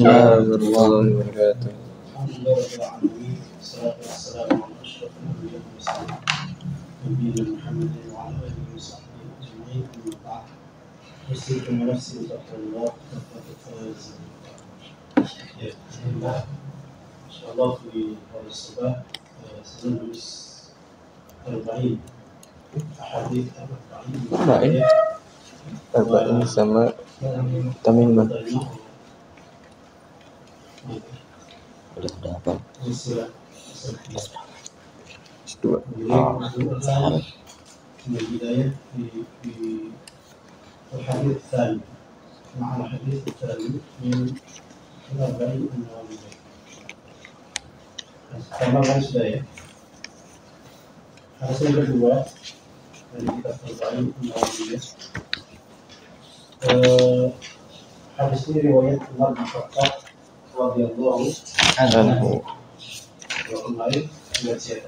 Waalaikumsalam warahmatullahi wabarakatuh. Alhamdulillahirrahmanirrahim. Wassalamu ala asyrafil anbiya'i wal mursalin nabiyina Muhammadin wa ala alihi wa sahbihi ajma'in. Amma ba'd. Usikum wa nafsi bittaqwallah faqad faz. Ya, alhamdulillah. Insyaallah di hari Sabtu saya menulis 40 ahadits 40 Arba'in sama tamimah. Udah apa? Dua. Sahabat. Hidayah di الحديث الثاني مع الحديث الثاني من 40 النووية. Tambahkan sudah ya. Hadis yang kedua dari kitab 40 An-Nawawiyah. Hadis ini riwayat Umar bin Khattab radhiyallahu anhu. Yang lain riwayat siapa?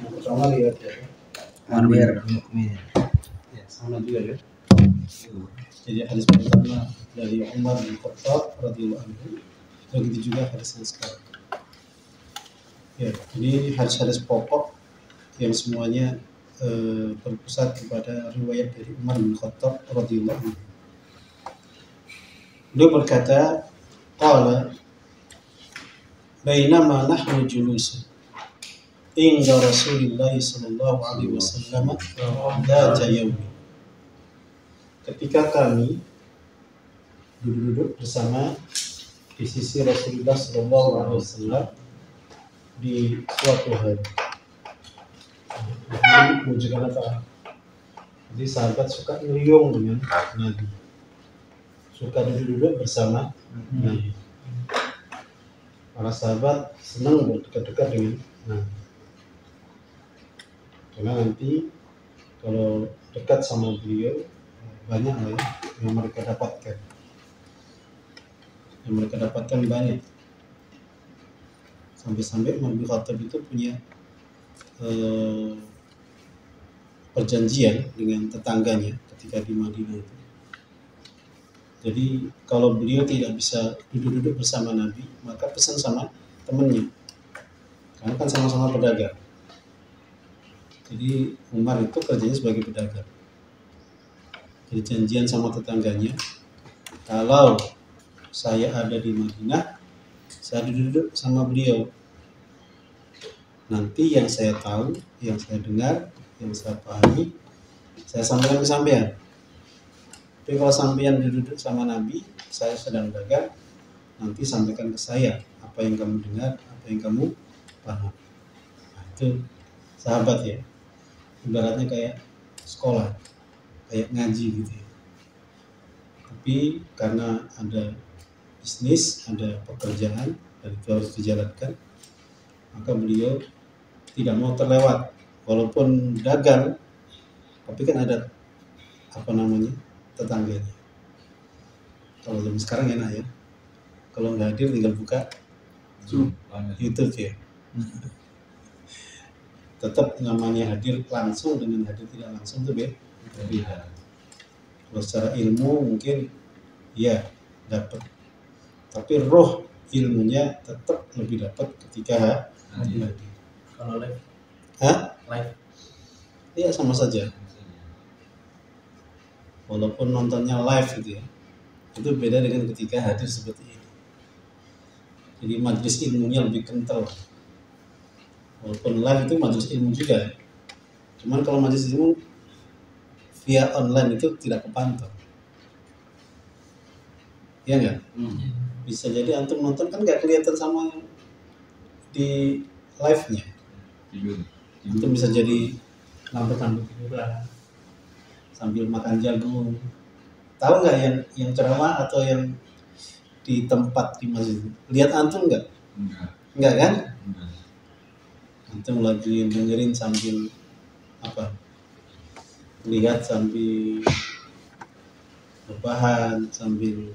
Yang pertama riwayat siapa? Amir Mukmin. Ya, sama juga ya. Jadi hadis pertama dari Umar bin Khattab radhiyallahu anhu. Begitu juga hadis yang sekarang. Ya, ini hadis-hadis pokok yang semuanya berpusat kepada riwayat dari Umar bin Khattab radhiyallahu anhu. Beliau berkata, qala bainama nahnu julusun inda Rasulillah sallallahu alaihi wasallam dzata yaumi. Ketika kami duduk bersama di sisi Rasulullah sallallahu alaihi wasallam di suatu hari. Ini menunjukkan apa? Jadi sahabat suka ngeliung dengan Nabi, suka duduk-duduk bersama Nabi. Para sahabat senang berdekat-dekat dengan Nabi, karena nanti kalau dekat sama beliau banyak lah ya yang mereka dapatkan. Yang mereka dapatkan banyak. Sampai-sampai Umar bin Khattab itu punya perjanjian dengan tetangganya ketika di Madinah itu. Jadi kalau beliau tidak bisa duduk-duduk bersama Nabi, maka pesan sama temannya. Karena kan sama-sama pedagang. Jadi Umar itu kerjanya sebagai pedagang. Jadi janjian sama tetangganya, kalau saya ada di Madinah, saya duduk sama beliau. Nanti yang saya tahu, yang saya dengar, yang saya pahami, saya sampaikan ke sampean. Tapi kalau sampean duduk sama Nabi, saya sedang dagang, nanti sampaikan ke saya apa yang kamu dengar, apa yang kamu paham. Nah, itu sahabat ya. Ibaratnya kayak sekolah, kayak ngaji gitu ya. Tapi karena ada bisnis, ada pekerjaan, dan itu harus dijalankan, maka beliau tidak mau terlewat. Walaupun dagang, tapi kan ada tetangganya. Kalau zaman sekarang enak ya, kalau nggak hadir tinggal buka YouTube ya. Tetap namanya hadir langsung dengan hadir tidak langsung itu beda. Kalau secara ilmu mungkin ya dapat, tapi roh ilmunya tetap lebih dapat ketika hadir. Kalau live? Live? Iya sama saja. Walaupun nontonnya live gitu ya, itu beda dengan ketika hadir seperti ini. Jadi majelis ilmunya lebih kental. Walaupun live itu majelis ilmu juga, cuman kalau majelis ilmu via online itu tidak kepantau. Iya nggak? Bisa jadi antum nonton kan nggak kelihatan sama di live-nya. Antum bisa jadi nambah-nambah juga sambil makan jagung. Tahu nggak yang ceramah atau yang di tempat di masjid? Lihat antum nggak? Enggak kan? Antum lagi dengerin sambil apa? Lihat sambil berbahan, sambil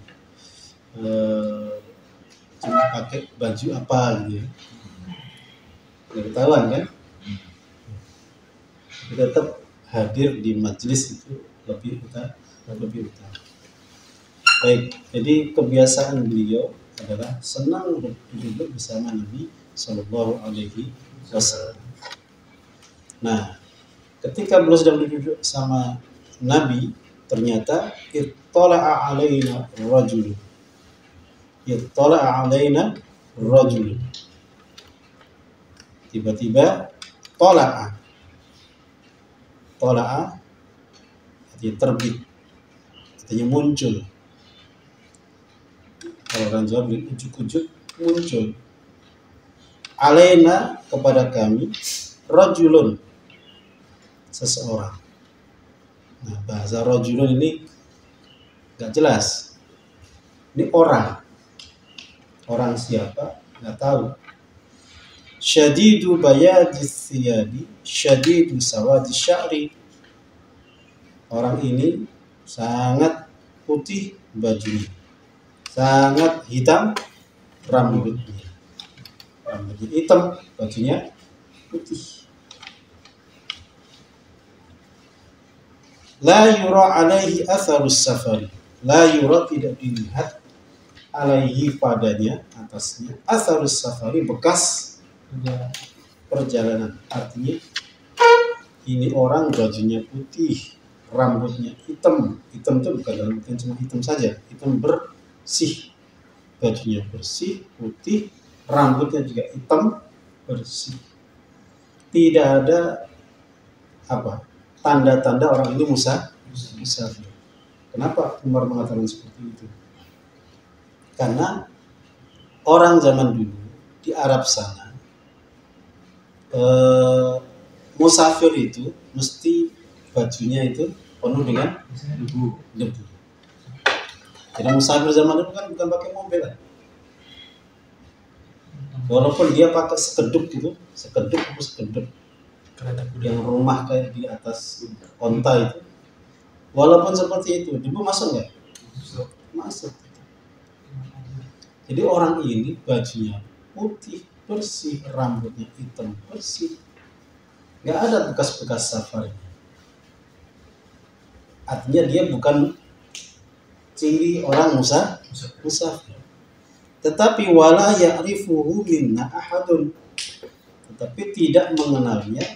pakai baju apa gitu ya. Nggak ketahuan kan? Tapi tetap hadir di majelis itu lebih utama. Baik, jadi kebiasaan beliau adalah senang duduk bersama Nabi Shallallahu Alaihi Wasallam. Nah, ketika beliau sedang duduk sama Nabi, ternyata ittala'a alaina rajul. Ittala'a alaina rajul. Tiba-tiba tola'a. Tola'a artinya terbit, artinya muncul. Kalau orang Jawa bilang ujuk-ujuk muncul. Alaina kepada kami rajulun, seseorang. Nah, bahasa rajulun ini nggak jelas. Ini orang. Orang siapa? Nggak tahu. Syadidu bayadis thiyabi, syadidu sawadis sya'ri. Orang ini sangat putih bajunya, sangat hitam rambutnya. Rambutnya hitam, bajunya putih. La yura alaihi atharus safari. La yura, tidak dilihat, alaihi padanya, atasnya, atharus safari, bekas perjalanan. Artinya ini orang bajunya putih, rambutnya hitam. Hitam itu bukan dalam artian cuma hitam saja, hitam bersih. Bajunya bersih, putih, rambutnya juga hitam, bersih. Tidak ada apa? Tanda-tanda orang ini musafir. Kenapa Umar mengatakan seperti itu? Karena orang zaman dulu di Arab sana, musafir itu mesti bajunya itu penuh dengan debu. Jadi musafir zaman dulu kan bukan pakai mobil kan? Walaupun dia pakai sekeduk gitu, sekeduk yang rumah kayak di atas onta itu, walaupun seperti itu, debu masuk nggak? Masuk. Jadi orang ini bajunya putih bersih, rambutnya hitam bersih, nggak ada bekas-bekas safarnya. Artinya dia bukan ciri orang musafir. Tetapi wala ya'rifuhu minna ahadun, tetapi tidak mengenalnya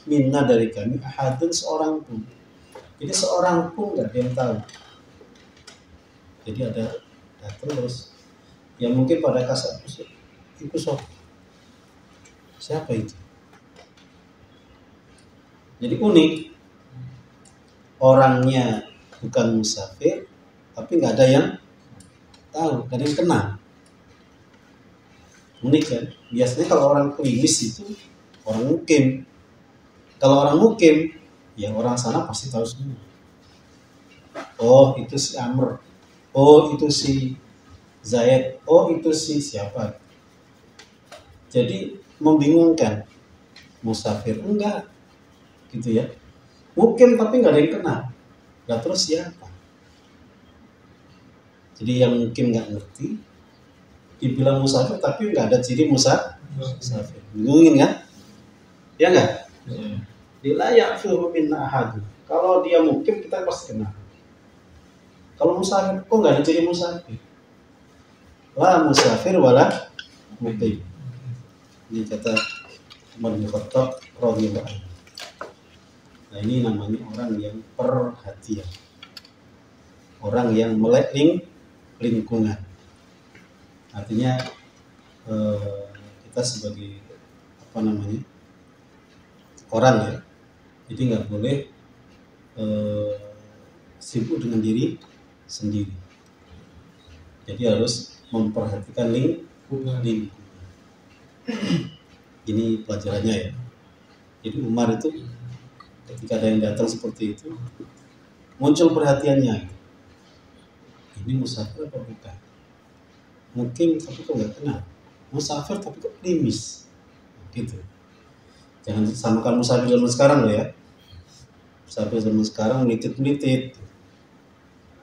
minna dari kami ahadun, seorang pun. Jadi seorang pun nggak ada yang tahu. Jadi ada datang terus, ya mungkin pada kasar itu sok. Siapa itu? Jadi unik. Orangnya bukan musafir, tapi nggak ada yang tahu, nggak ada yang kenal. Unik kan? Biasanya kalau orang klinis itu orang mukim. Kalau orang mukim, ya orang sana pasti tahu semua. Oh, itu si Amr. Oh, itu si Zaid. Oh, itu si siapa. Jadi membingungkan. Musafir enggak, gitu ya. Mukim tapi nggak ada yang kenal. Nggak terus siapa. Jadi yang mukim nggak ngerti, dibilang musafir tapi nggak ada ciri musafir. Bingungin kan? Ya nggak? Dilayak fi'hu minna ahad. Kalau dia mukim kita pasti kenal. Kalau musafir kok nggak ada ciri musafir? La musafir wala mukim. Ini kata Umar bin Khattab radhiyallahu anhu. Nah, ini namanya orang yang perhatian, orang yang melek lingkungan. Artinya kita sebagai orang ya, jadi nggak boleh sibuk dengan diri sendiri. Jadi harus memperhatikan lingkungan. Ini pelajarannya ya. Jadi Umar itu ketika ada yang datang seperti itu, muncul perhatiannya. Ini musafir apa bukan? Mungkin tapi kok nggak kenal. Musafir tapi kok klimis, gitu. Jangan samakan musafir zaman sekarang loh ya. Musafir zaman sekarang melitit-melitit.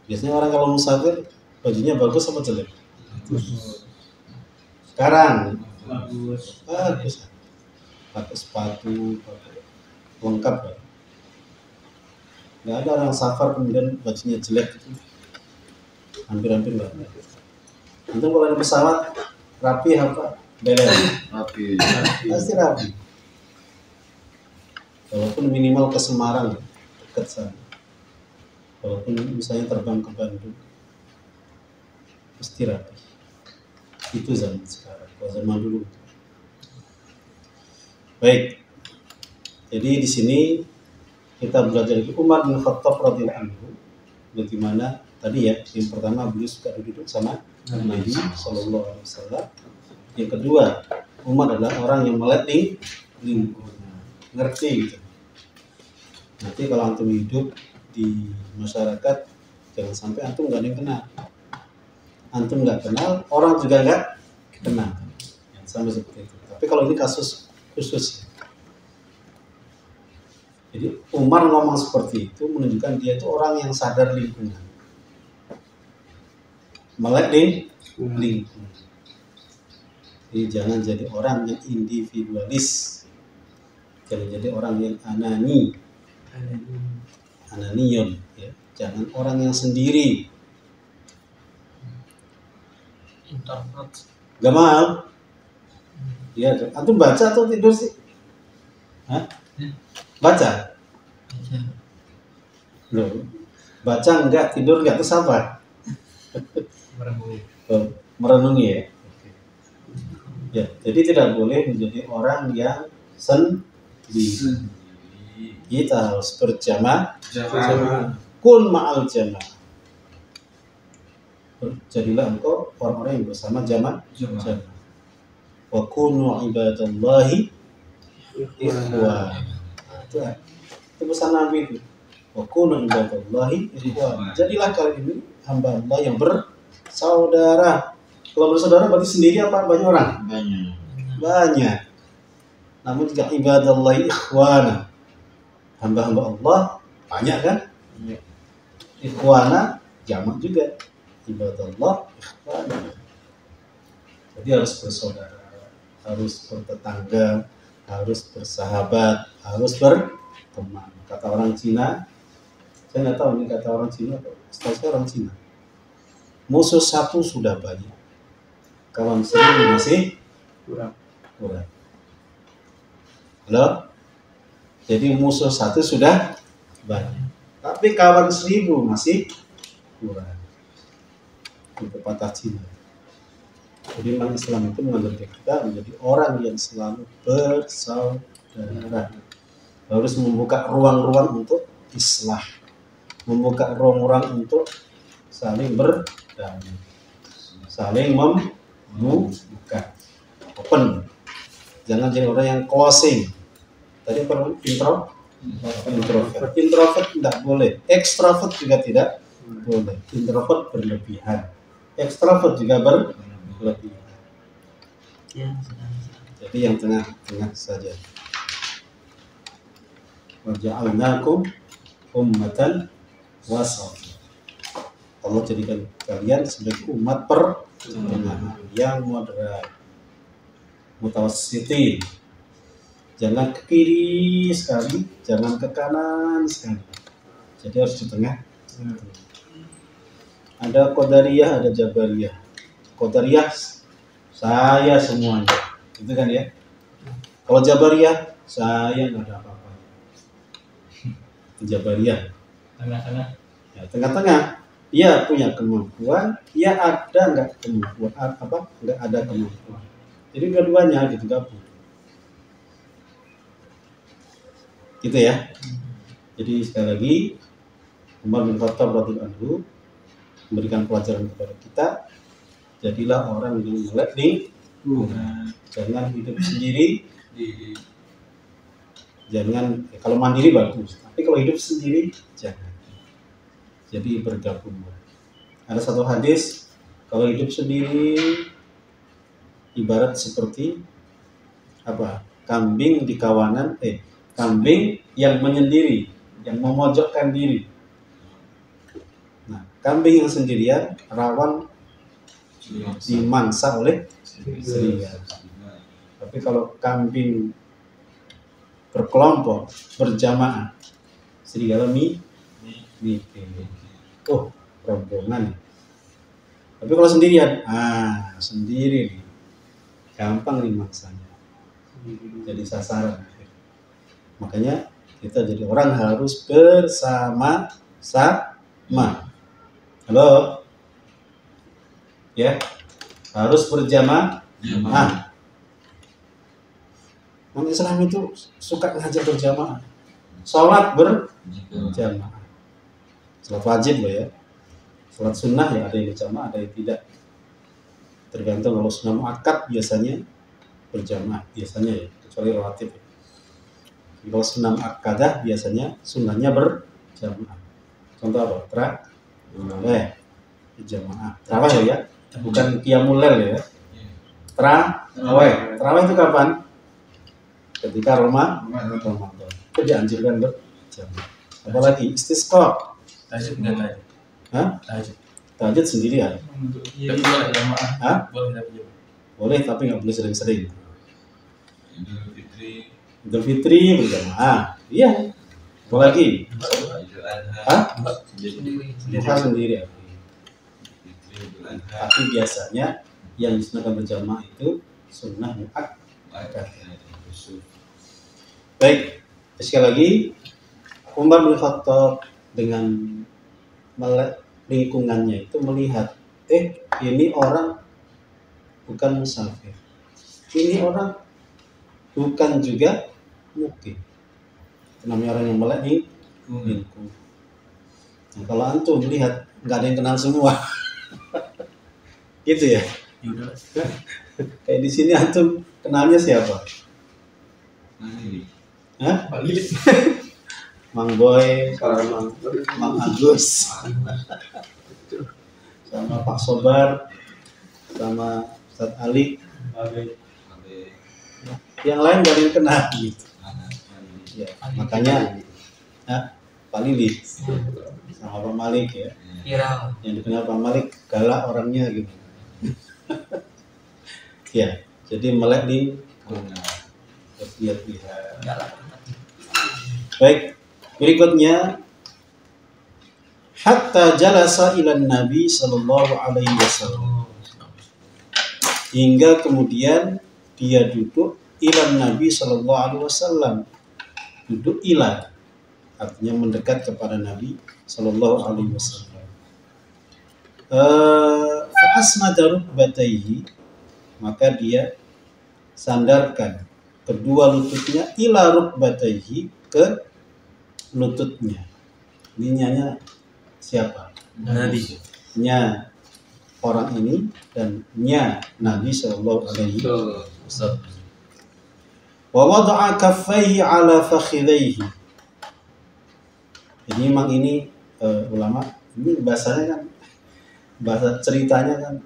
Biasanya orang kalau musafir bajunya bagus apa jelek? Sekarang bagus. Pakai sepatu, pakai lengkap ya. Nggak ada orang safar kemudian bajunya jelek gitu. hampir-hampir nggak ada. Antum kalau naik pesawat rapi apa? Belel. Rapi. Pasti rapi. Walaupun minimal ke Semarang dekat sana. Walaupun misalnya terbang ke Bandung, pasti rapi. Itu zaman sekarang. Kalau zaman dulu. Baik. Jadi di sini kita belajar dari Umar bin Khattab radhiyallahu anhu. Bagaimana tadi ya, yang pertama beliau suka duduk sama Nabi Sallallahu Alaihi Wasallam. Yang kedua, Umar adalah orang yang melek lingkungan, ngerti gitu. Nanti kalau antum hidup di masyarakat, jangan sampai antum nggak ada yang kenal. Antum nggak kenal, orang juga nggak kenal. Sama seperti itu. Tapi kalau ini kasus khusus. Jadi Umar ngomong seperti itu menunjukkan dia itu orang yang sadar lingkungan. Melek lingkungan. Jadi jangan jadi orang yang individualis. Jangan jadi orang yang ananion. Ya. Jangan orang yang sendiri. Introvert. Gamal. Ya, antum baca atau tidur sih? Hah? Baca? Loh, baca enggak, tidur enggak, itu apa? Merenungi ya. Ya, jadi tidak boleh menjadi orang yang sendiri. Kita harus berjamaah. Kun ma'al jamaah. Jadilah engkau orang-orang yang bersama jamaah. Wa kunu ibadallahi ikhwan. Itu pesan Nabi itu. Wa kunu ibadallahi ikhwan. Jadilah kalian ini hamba Allah yang bersaudara. Kalau bersaudara berarti sendiri apa banyak orang? Banyak. Namun jika ibadallahi ikhwana, hamba-hamba Allah banyak kan? Ikhwana jamak juga. Ibadallah ikhwana. Jadi harus bersaudara, harus bertetangga, harus bersahabat, harus berteman. Kata orang Cina, saya nggak tahu ini kata orang Cina atau setahu saya orang Cina. Musuh satu sudah banyak, kawan seribu masih kurang. Halo? Jadi musuh satu sudah banyak, tapi kawan seribu masih kurang. Itu pepatah Cina. Jadi memang Islam itu mengajarkan kita menjadi orang yang selalu bersaudara. Harus membuka ruang-ruang untuk islah, membuka ruang-ruang untuk saling berdamai, saling membuka, open. Jangan jadi orang yang closing. Tadi apa? Introvert. Introvert tidak boleh. Extrovert juga tidak boleh. Introvert berlebihan. Extrovert juga berlebihan. Jadi yang tengah-tengah saja. Wa ja'alnakum ummatan wasata. Allah jadikan kalian sebagai umat pertengahan yang moderat, mutawassitin. Jangan ke kiri sekali, jangan ke kanan sekali. Jadi harus di tengah. Ada Qadariyah, ada Jabariyah. Qadariyah saya semuanya, gitu kan ya. Kalau Jabariyah saya nggak ada apa-apa. Jabariyah Tengah-tengah. ya, tengah-tengah. Ia punya kemampuan, ia ada nggak kemampuan apa? Nggak ada kemampuan. Jadi dua-duanya gitu gabung. Gitu ya. Jadi sekali lagi Umar bin Khattab radhiyallahu anhu memberikan pelajaran kepada kita, jadilah orang yang melek lingkungan. Jangan hidup sendiri. Jangan kalau mandiri bagus, tapi kalau hidup sendiri jangan. Jadi bergabung. Ada satu hadis, kalau hidup sendiri ibarat seperti apa? Kambing di kawanan, kambing yang menyendiri, yang memojokkan diri. Nah, kambing yang sendirian rawan dimangsa oleh serigala. Tapi kalau kambing berkelompok, berjamaah, serigala oh, rombongan. Tapi kalau sendirian, sendiri nih, gampang nih maksanya. Jadi sasaran. Makanya kita jadi orang harus bersama-sama. Halo, ya, harus berjamaah. Orang Islam itu suka ngajak berjamaah. Sholat berjamaah. Sholat wajib loh ya. Sholat sunnah ya ada yang berjamaah, ada yang tidak. Tergantung. Kalau sunnah muakkad biasanya berjamaah, biasanya ya, kecuali relatif. Kalau sunnah muakkadah biasanya sunnahnya berjamaah. Contoh apa? Terawih berjamaah. Terawih ya, bukan qiyamul lail ya. Terawih itu kapan? Ketika Ramadan. Itu dianjurkan berjamaah. Apalagi istisqa. Tahajud enggak tahajud? Tahajud sendiri ya? Tapi boleh jamaah. Boleh tapi jamaah. Boleh tapi nggak boleh sering-sering. Idul Fitri berjamaah. Iya. Apalagi? Duha sendiri. Tapi biasanya yang disunahkan berjamaah itu sunnah muakkad. Baik, sekali lagi Umar bin Khattab dengan lingkungannya itu melihat, ini orang bukan musafir, ini orang bukan juga mukim. Namanya orang yang melek di lingkungan. Nah, kalau antum melihat nggak ada yang kenal semua, gitu ya. Kayak di sini antum kenalnya siapa? Mang Boy, Mang Agus, sama Pak Sobar, sama Ustadz Ali. Yang lain gak ada yang kenal gitu. Ya, makanya Pak Lili sama Pak Malik ya. Yang dikenal Pak Malik galak orangnya gitu. Ya, jadi melek di lihat-lihat. Baik, berikutnya hatta jalasa ilan Nabi sallallahu alaihi wasallam. Hingga kemudian dia duduk ilan Nabi sallallahu alaihi wasallam. Duduk ila artinya mendekat kepada Nabi sallallahu alaihi wasallam. Fa asnada rukbatayhi, maka dia sandarkan kedua lututnya ila rukbatayhi, ke lututnya. Ini nyanya siapa? Nabi. Nya orang ini dan nya Nabi sallallahu alaihi wasallam. Wa wada'a kaffaihi ala fakhidaihi. Jadi memang ini ulama ini bahasanya kan, bahasa ceritanya kan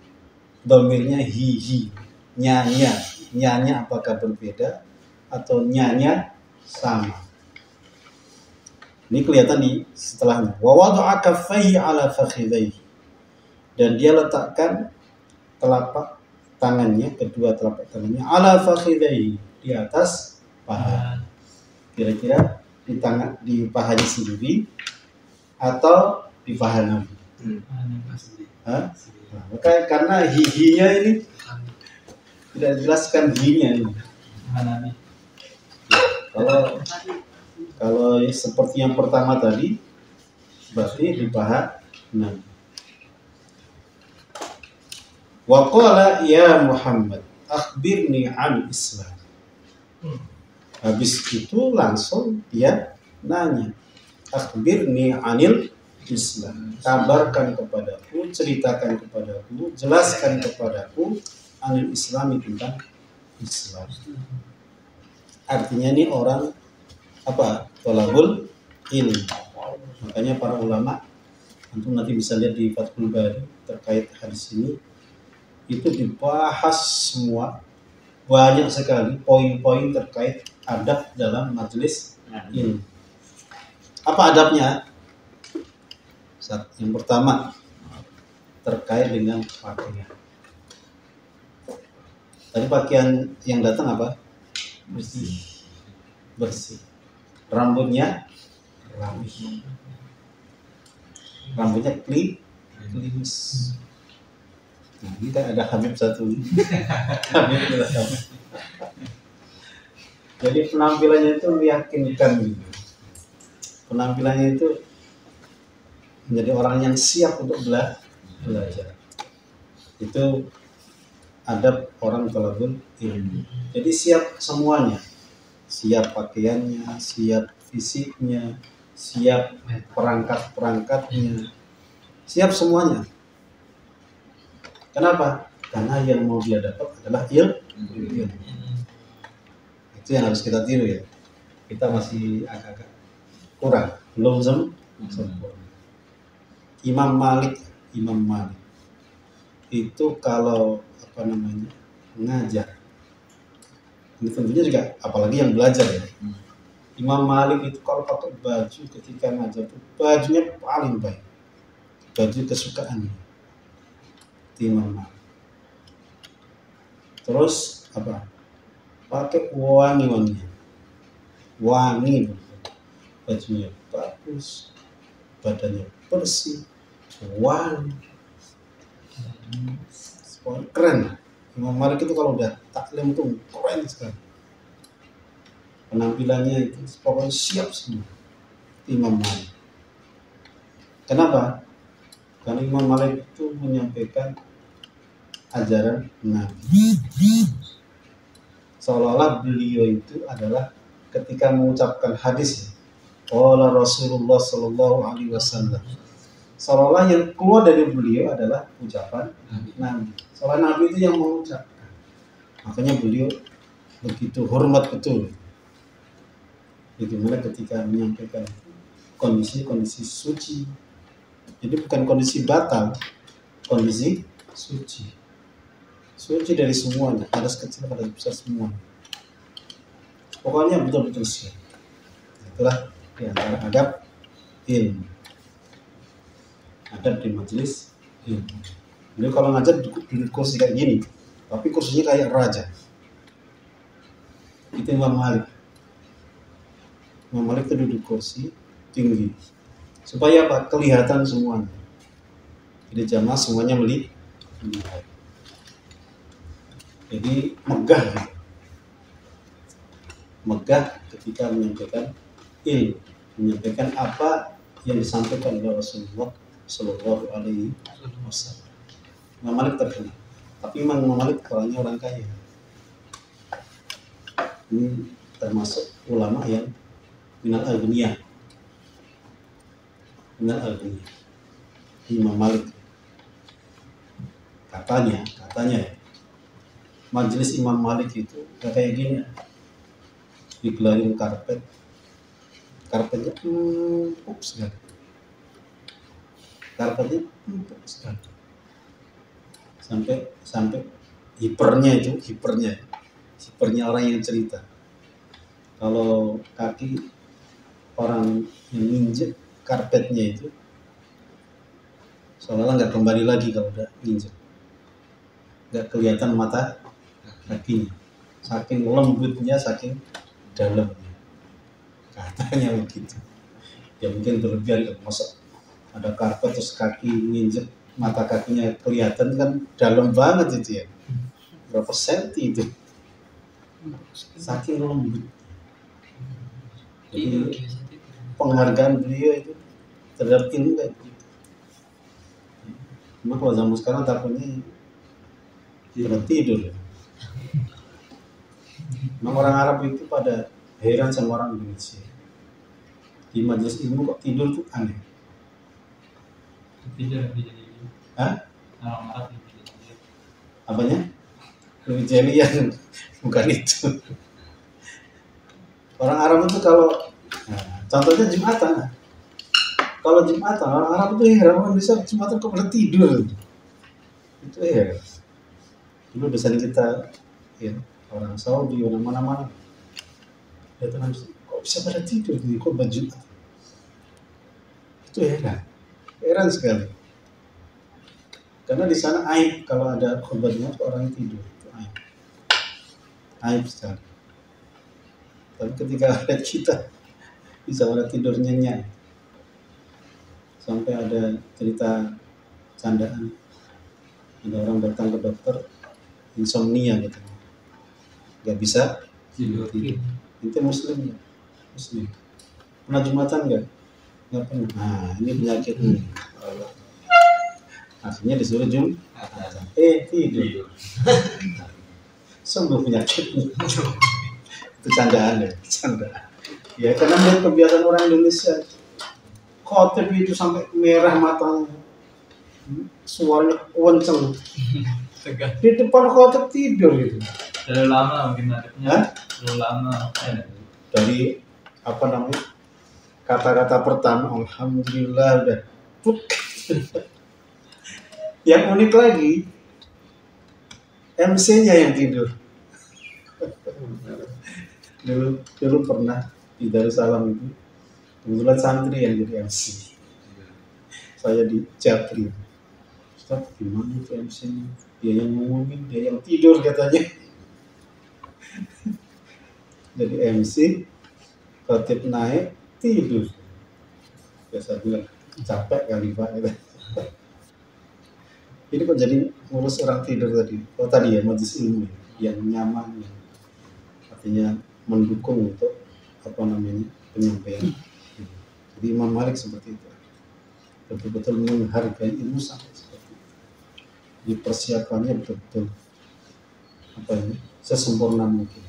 domirnya hi nyanya apakah berbeda atau nyanya sama. Ini kelihatan di setelahnya. Wa wada'a kaffaihi ala fakhidaihi. Dan dia letakkan telapak tangannya, kedua telapak tangannya ala fakhidaihi, di atas paha. Kira-kira di pahanya sendiri atau di paha Nabi. Nah, maka karena hihinya ini tidak dijelaskan hihinya ini. Kalau seperti yang pertama tadi berarti di paha Nabi. Wa qala ya Muhammad akhbirni an Islam. Habis itu langsung dia nanya, akhbirni anil Islam. Kabarkan kepadaku, ceritakan kepadaku, jelaskan kepadaku anil Islami, tentang Islam. Artinya ini orang apa? Thalabul ilm. Makanya para ulama, antum nanti bisa lihat di Fathul Bari terkait hadis ini, itu dibahas semua, banyak sekali poin-poin terkait adab dalam majelis ilmu. Apa adabnya? Yang pertama terkait dengan pakaian. Tadi pakaian yang datang apa? Bersih. Rambutnya rapi. Rambutnya klimis. Nah, ini kan ada Habib satu. Habib adalah Habib. Jadi penampilannya itu meyakinkan gitu. Penampilannya itu menjadi orang yang siap untuk belajar. Itu adab orang talabul ilmu. Jadi siap semuanya. Siap pakaiannya, siap fisiknya, siap perangkat-perangkatnya. Siap semuanya. Kenapa? Karena yang mau dia dapat adalah ilmu. Itu yang harus kita tiru ya. Kita masih agak-agak kurang, belum sempurna. Imam Malik itu kalau ngajar, ini tentunya juga apalagi yang belajar ya. Imam Malik itu kalau pakai baju ketika ngajar itu bajunya paling baik, baju kesukaannya Imam Malik. Terus apa? Pakai wangi, bajunya bagus, badannya bersih, wangi, keren. Imam Malik itu kalau udah taklim tuh keren sekali. Penampilannya itu pokoknya siap semua. Imam Malik. Kenapa? Karena Imam Malik itu menyampaikan ajaran Nabi. Seolah-olah beliau itu adalah ketika mengucapkan hadis, qala Rasulullah sallallahu alaihi wasallam. Seolah-olah yang keluar dari beliau adalah ucapan Nabi. Seolah Nabi itu yang mengucapkan. Makanya beliau begitu hormat betul. Bagaimana ketika menyampaikan kondisi suci. Jadi bukan kondisi batal, kondisi suci. Suci dari semuanya, hadas kecil, hadas besar semuanya. Pokoknya betul-betul siap. Itulah di antara adab ilmu. Adab di majelis ilmu. Beliau kalau ngajar duduk kursi kayak gini, tapi kursinya kayak raja. Itu Imam Malik. Imam Malik itu duduk kursi tinggi. Supaya apa? Kelihatan semuanya. Jadi jamaah semuanya melihat. Jadi megah gitu. Megah ketika menyampaikan ilmu, menyampaikan apa yang disampaikan oleh Rasulullah Sallallahu Alaihi Wasallam. Imam Malik terkenal, tapi Imam Malik orangnya orang kaya. Ini termasuk ulama yang minal aghniyah. Imam Malik katanya ya, majelis Imam Malik itu kayak gini, digelarin karpetnya empuk sekali. Sampai hipernya orang yang cerita. Kalau kaki orang yang nginjek karpetnya itu seolah-olah nggak kembali lagi kalau udah nginjek, nggak kelihatan mata kakinya, saking lembutnya, saking dalamnya, katanya begitu. Ya mungkin berlebihan, masa ada karpet terus kaki nginjek, mata kakinya kelihatan, kan dalam banget itu ya, berapa senti itu, saking lembut. Jadi penghargaan beliau itu terhadap ilmu kayak gitu. Cuma kalau zaman sekarang takutnya tidur. Memang orang Arab itu pada heran sama orang Indonesia. Di majelis ilmu kok tidur tuh aneh. Tidur. Hah? Orang Arab tidur. Apanya? Lebih jelian. Bukan itu. Orang Arab itu kalau contohnya Jumatan. Kalau Jumatan, orang Arab itu heran, orang bisa Jumatan kok pada tidur. Itu heran. Dulu dosen kita, ya, orang Saudi, orang mana-mana, dia tenang, kok bisa pada tidur nih, kok baju? Itu heran sekali. Karena di sana aib kalau ada khutbahnya orang yang tidur, itu aib sekali. Tapi ketika lihat kita bisa pada tidur nyenyak, sampai ada cerita candaan, Ada orang datang ke dokter insomnia gitu, nggak bisa tidur. Itu muslim ya? Muslim. Pernah jumatan nggak? Nggak pernah. Nah, ini penyakit ini. Akhirnya disuruh jumatan. Tidur. Sungguh penyakit. Itu candaan ya, candaan. Ya karena melihat kebiasaan orang Indonesia, khotib itu sampai merah matanya, suaranya kenceng. Di depan khotib tidur gitu. Terlalu lama mungkin adiknya. Terlalu lama. Dari apa namanya, kata-kata pertama alhamdulillah udah yang unik lagi MC-nya yang tidur. dulu pernah di Darussalam itu kebetulan santri yang jadi MC, saya di Japri. Ustaz gimana itu MC-nya, dia yang ngomongin, dia yang tidur katanya. Jadi MC, khotib naik, tidur. Biasa bilang, capek kali Pak. Ini kok jadi ngurus orang tidur tadi? Oh tadi ya, majelis ilmu yang nyaman, artinya mendukung untuk apa namanya penyampaian. Jadi Imam Malik seperti itu, betul-betul menghargai ilmu sampai seperti itu. Di persiapannya betul-betul apa ini, sesempurna mungkin,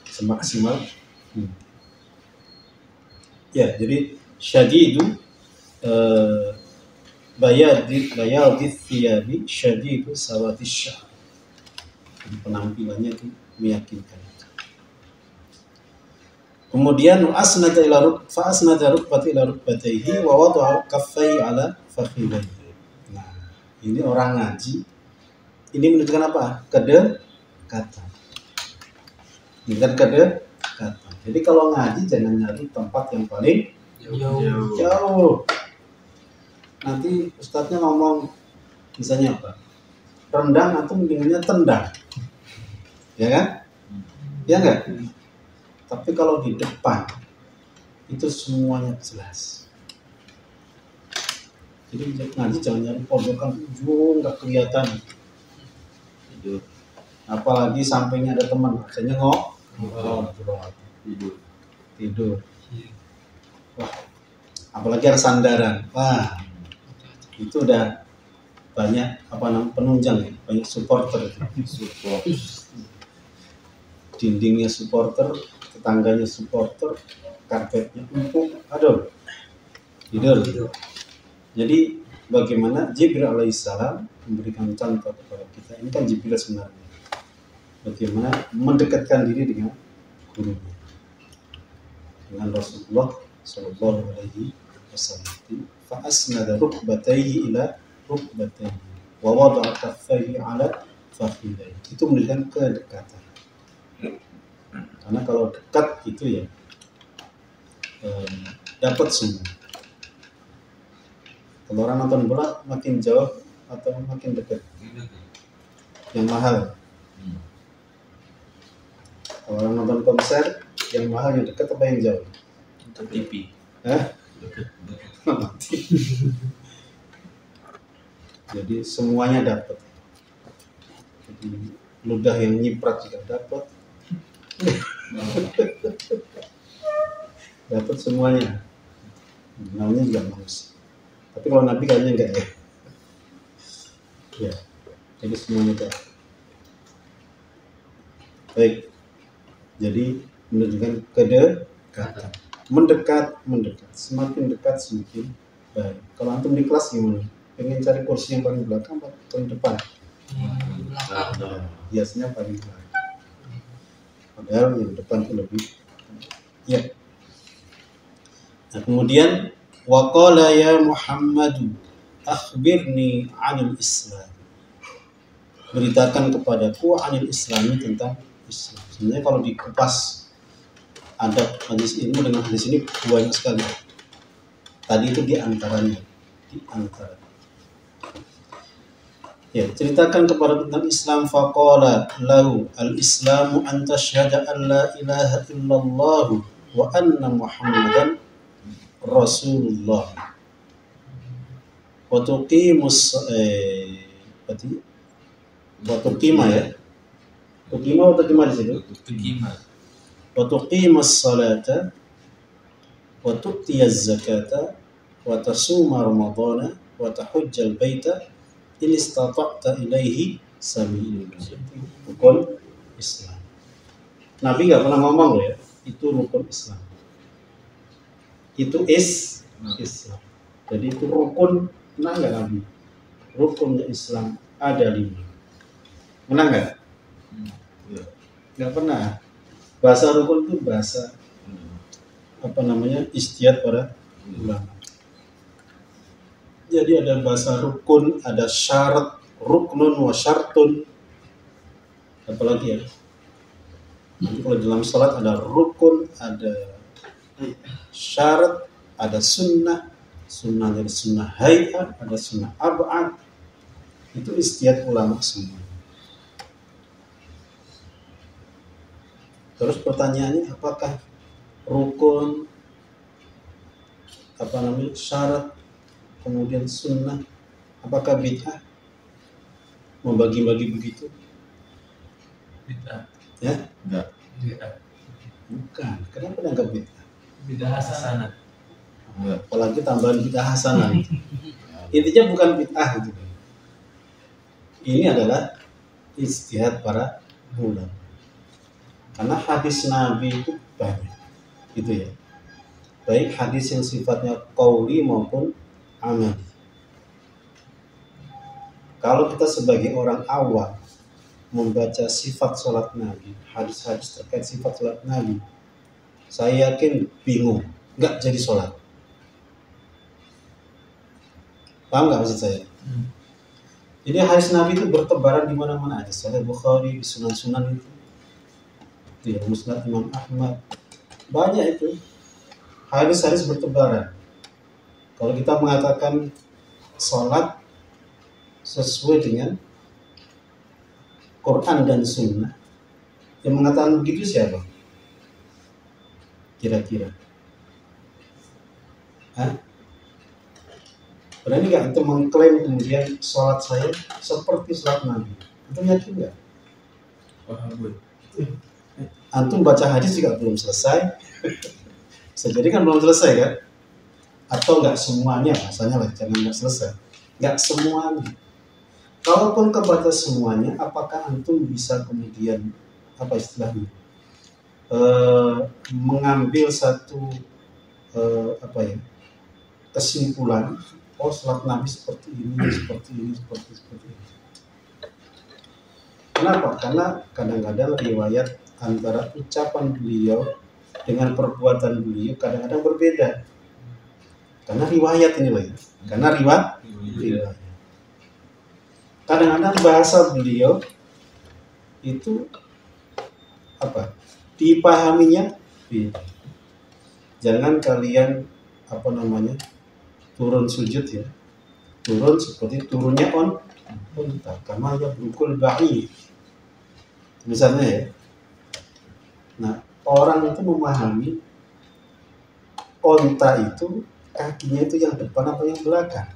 semaksimal. Ya, jadi syadidu bayadith thiyabi syadidu sawatis syah. Penampilannya itu meyakinkan. Kemudian asnada rukbati ila rukbatayhi wa wada'a kaffai ala fakhidayhi. Nah, ini orang ngaji ini menunjukkan apa? Kedekatan. Ini kan kedekatan. Jadi kalau ngaji jangan nyari tempat yang paling jauh. Nanti ustadznya ngomong misalnya apa? Rendang atau mendingannya tendang. Ya kan? Ya enggak? Tapi kalau di depan itu semuanya jelas. Jadi ngaji jangan nyari pojokan ujung nggak kelihatan. Apalagi sampingnya ada teman, rasanya ngobrol. Tidur. Wah, apalagi ada sandaran. Wah, itu udah banyak apa namanya penunjang ya, banyak supporter itu. Dindingnya supporter, tetangganya supporter, karpetnya empuk, aduh, tidur. Jadi bagaimana Jibril alaihissalam memberikan contoh kepada kita, ini kan Jibril sebenarnya, bagaimana mendekatkan diri dengan gurunya, dengan Rasulullah Shallallahu Alaihi Wasallam. Fa asnada rukbatayhi ila rukbatayhi wa wada'a kaffayhi ala fakhidayhi. Itu menunjukkan kedekatan. Karena kalau dekat itu ya dapat semua. Kalau orang nonton bola makin jauh atau makin dekat? Yang mahal. Kalau orang nonton konser, yang mahal yang dekat apa yang jauh? TV. Jadi semuanya dapat. Jadi ludah yang nyiprat juga dapat. Dapat semuanya. Namanya juga manusia. Tapi kalau Nabi kayaknya enggak ya. Ya. Jadi semuanya dapat. Baik. Jadi menunjukkan kedekatan. Mendekat. Semakin dekat semakin baik. Kalau antum di kelas gimana? Pengen cari kursi yang paling belakang atau paling depan? Biasanya paling belakang. Padahal yang depan itu lebih. Ya. Nah, kemudian waqala ya Muhammadu akhbirni 'anil Islam. Beritakan kepadaku 'anil Islami, tentang Islam. Sebenarnya kalau dikupas adab hadis ilmu dengan hadis ini banyak sekali. Tadi itu di antaranya. Ya, ceritakan kepada tentang Islam. Faqala lahu al-islamu an tashhada an la ilaha illallah wa anna Muhammadan Rasulullah wa tuqimus berarti waktu qima ya. Tuqima atau qima di situ? Tuqima. Wa tuqimas salata wa tu'tiyaz zakata wa tasuma ramadhana wa tahujjal baita in istata'ta ilaihi sabila. Rukun Islam. Nabi nggak pernah ngomong loh ya, itu rukun Islam. Itu Islam. Jadi itu rukun, menang nggak Nabi? Rukunnya Islam ada 5. Menang nggak? Nggak pernah. Bahasa rukun itu bahasa ijtihad para ulama. Jadi ada bahasa rukun, ada syarat, ruknun wa syartun. Apalagi ya? Nanti kalau dalam salat ada rukun, ada syarat, ada sunnah, ada sunnah hay'ah, ada sunnah ab'ad. Itu ijtihad ulama semua. Terus pertanyaannya, apakah rukun, syarat, kemudian sunnah, apakah bid'ah? Membagi-bagi begitu? Bid'ah. Ya? Enggak. Bid'ah. Bukan. Kenapa dianggap bid'ah? Bid'ah hasanah. Apalagi tambahan bid'ah hasanah. Intinya bukan bid'ah gitu. Ini adalah ijtihad para ulama. Karena hadis Nabi itu banyak, gitu ya. Baik hadis yang sifatnya qauli maupun amali. Kalau kita sebagai orang awam membaca sifat sholat Nabi, hadis-hadis terkait sifat sholat Nabi, saya yakin bingung, nggak jadi sholat. Paham nggak maksud saya? Jadi hadis Nabi itu bertebaran di mana-mana aja. Sahih Bukhari, di sunan-sunan itu, di Musnad Imam Ahmad, banyak itu hadis-hadis bertebaran. Kalau kita mengatakan sholat sesuai dengan Quran dan Sunnah, yang mengatakan begitu siapa? Kira-kira? Berani nggak itu mengklaim kemudian sholat saya seperti sholat Nabi? Itu yakin nggak? Paham gue. Antum baca hadis juga belum selesai. Bisa jadi kan belum selesai kan? Atau nggak semuanya, rasanya lah, jangan nggak selesai. Nggak semuanya. Kalaupun kebaca semuanya, apakah antum bisa kemudian mengambil satu kesimpulan? Oh, sholat Nabi seperti ini, seperti ini. Kenapa? Karena kadang-kadang riwayat antara ucapan beliau dengan perbuatan beliau kadang-kadang berbeda. Karena riwayat ini loh ya. Karena riwayat. Kadang-kadang bahasa beliau itu dipahaminya beda. Jangan kalian turun sujud ya. Turun seperti turunnya unta. Karena ya berukul ba'i. Misalnya ya. Nah, orang itu memahami unta itu kakinya itu yang depan atau yang belakang,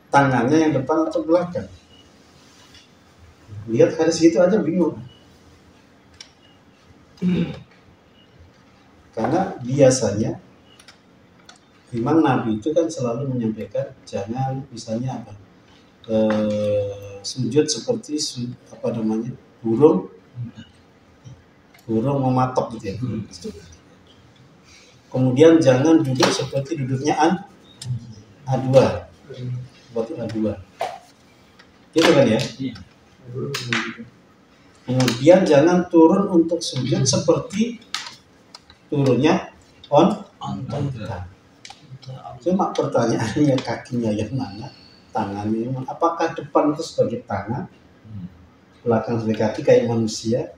tangannya yang depan atau belakang. Lihat hadis gitu aja bingung. Karena biasanya Imam Nabi itu kan selalu menyampaikan jangan misalnya sujud seperti burung mematok gitu ya. Kemudian jangan duduk seperti duduknya A2. Seperti A2. Gitu kan ya? Kemudian jangan turun untuk sujud seperti turunnya onta. Cuma pertanyaannya kakinya yang mana? Tangannya yang mana? Apakah depan itu sebagai tangan? Belakang sebagai kaki kayak manusia?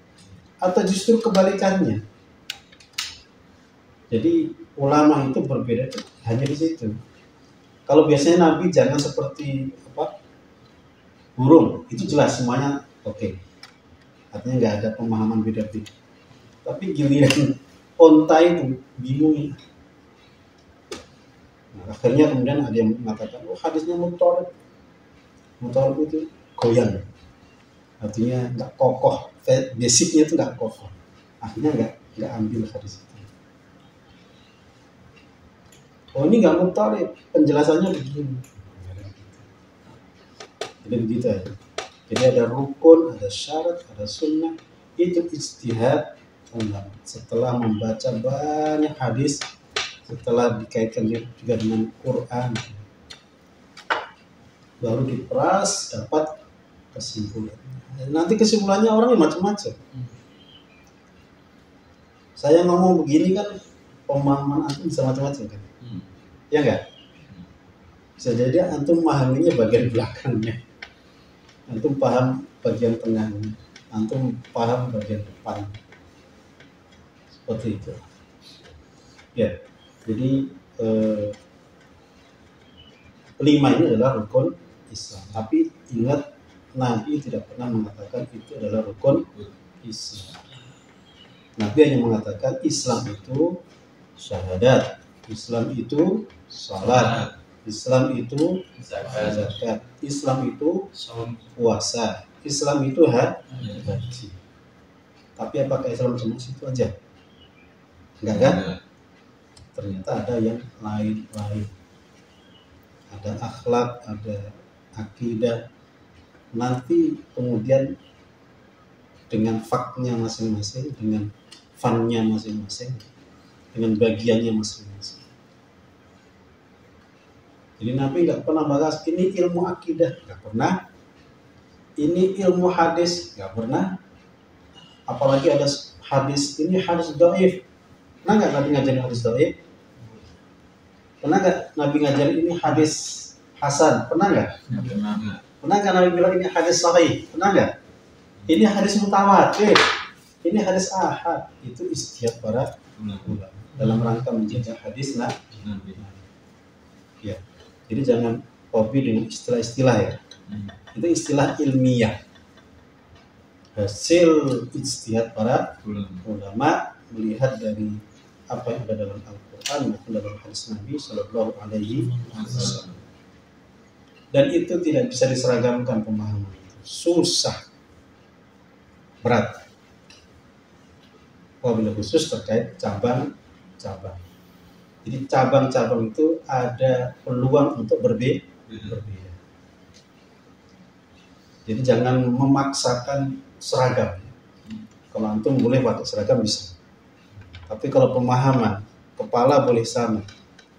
Atau justru kebalikannya? Jadi ulama itu berbeda hanya di situ. Kalau biasanya Nabi jangan seperti burung, itu jelas semuanya oke. Artinya nggak ada pemahaman beda-beda. Tapi giliran onta itu bingung. Nah, akhirnya kemudian ada yang mengatakan, hadisnya mutharib. Mutawalib itu goyang, artinya nggak kokoh, basicnya itu nggak kokoh, akhirnya nggak ambil hadis itu. Oh ini nggak mutawalib, penjelasannya begini. Jadi begitu aja. Jadi ada rukun, ada syarat, ada sunnah, itu ijtihad ulama. Setelah membaca banyak hadis, setelah dikaitkan juga dengan Quran, baru diperas dapat kesimpulan. Nanti kesimpulannya orang yang macam-macam. Saya ngomong begini kan pemahaman antum bisa macam-macam kan? Ya enggak? Bisa jadi antum memahaminya bagian belakangnya, antum paham bagian tengahnya, antum paham bagian depan. Seperti itu. Ya, jadi 5 ini adalah rukun Islam. Tapi ingat, Nabi tidak pernah mengatakan itu adalah rukun Islam. Nabi hanya mengatakan Islam itu syahadat, Islam itu salat, Islam itu zakat, Islam itu puasa, Islam itu haji. Tapi apakah Islam cuma situ aja? Enggak kan? Ternyata ada yang lain-lain. Ada akhlak, ada akidah. Nanti kemudian dengan faknya masing-masing, dengan fannya masing-masing, dengan bagiannya masing-masing. Jadi Nabi nggak pernah bahas ini ilmu akidah, nggak pernah. Ini ilmu hadis, nggak pernah. Apalagi ada hadis, ini hadis dhaif. Pernah nggak Nabi ngajarin hadis dhaif? Pernah nggak Nabi ngajarin ini hadis hasan? Pernah nggak? Pernah nggak Nabi bilang ini hadis sahih? Pernah nggak? Ini hadis mutawatir, ini hadis ahad. Itu ijtihad para ulama dalam rangka menjaga hadis Nabi. Ya. Jadi jangan hobi dengan istilah-istilah ya. Itu istilah ilmiah. Hasil ijtihad para ulama melihat dari apa yang ada dalam Al-Quran maupun dalam hadis Nabi Sallallahu Alaihi Wasallam. Dan itu tidak bisa diseragamkan pemahaman itu. Susah, berat. Wabil khusus terkait cabang-cabang. Jadi cabang-cabang itu ada peluang untuk berbeda. Jadi jangan memaksakan seragam. Kalau antum boleh pakai seragam bisa. Tapi kalau pemahaman, kepala boleh sama,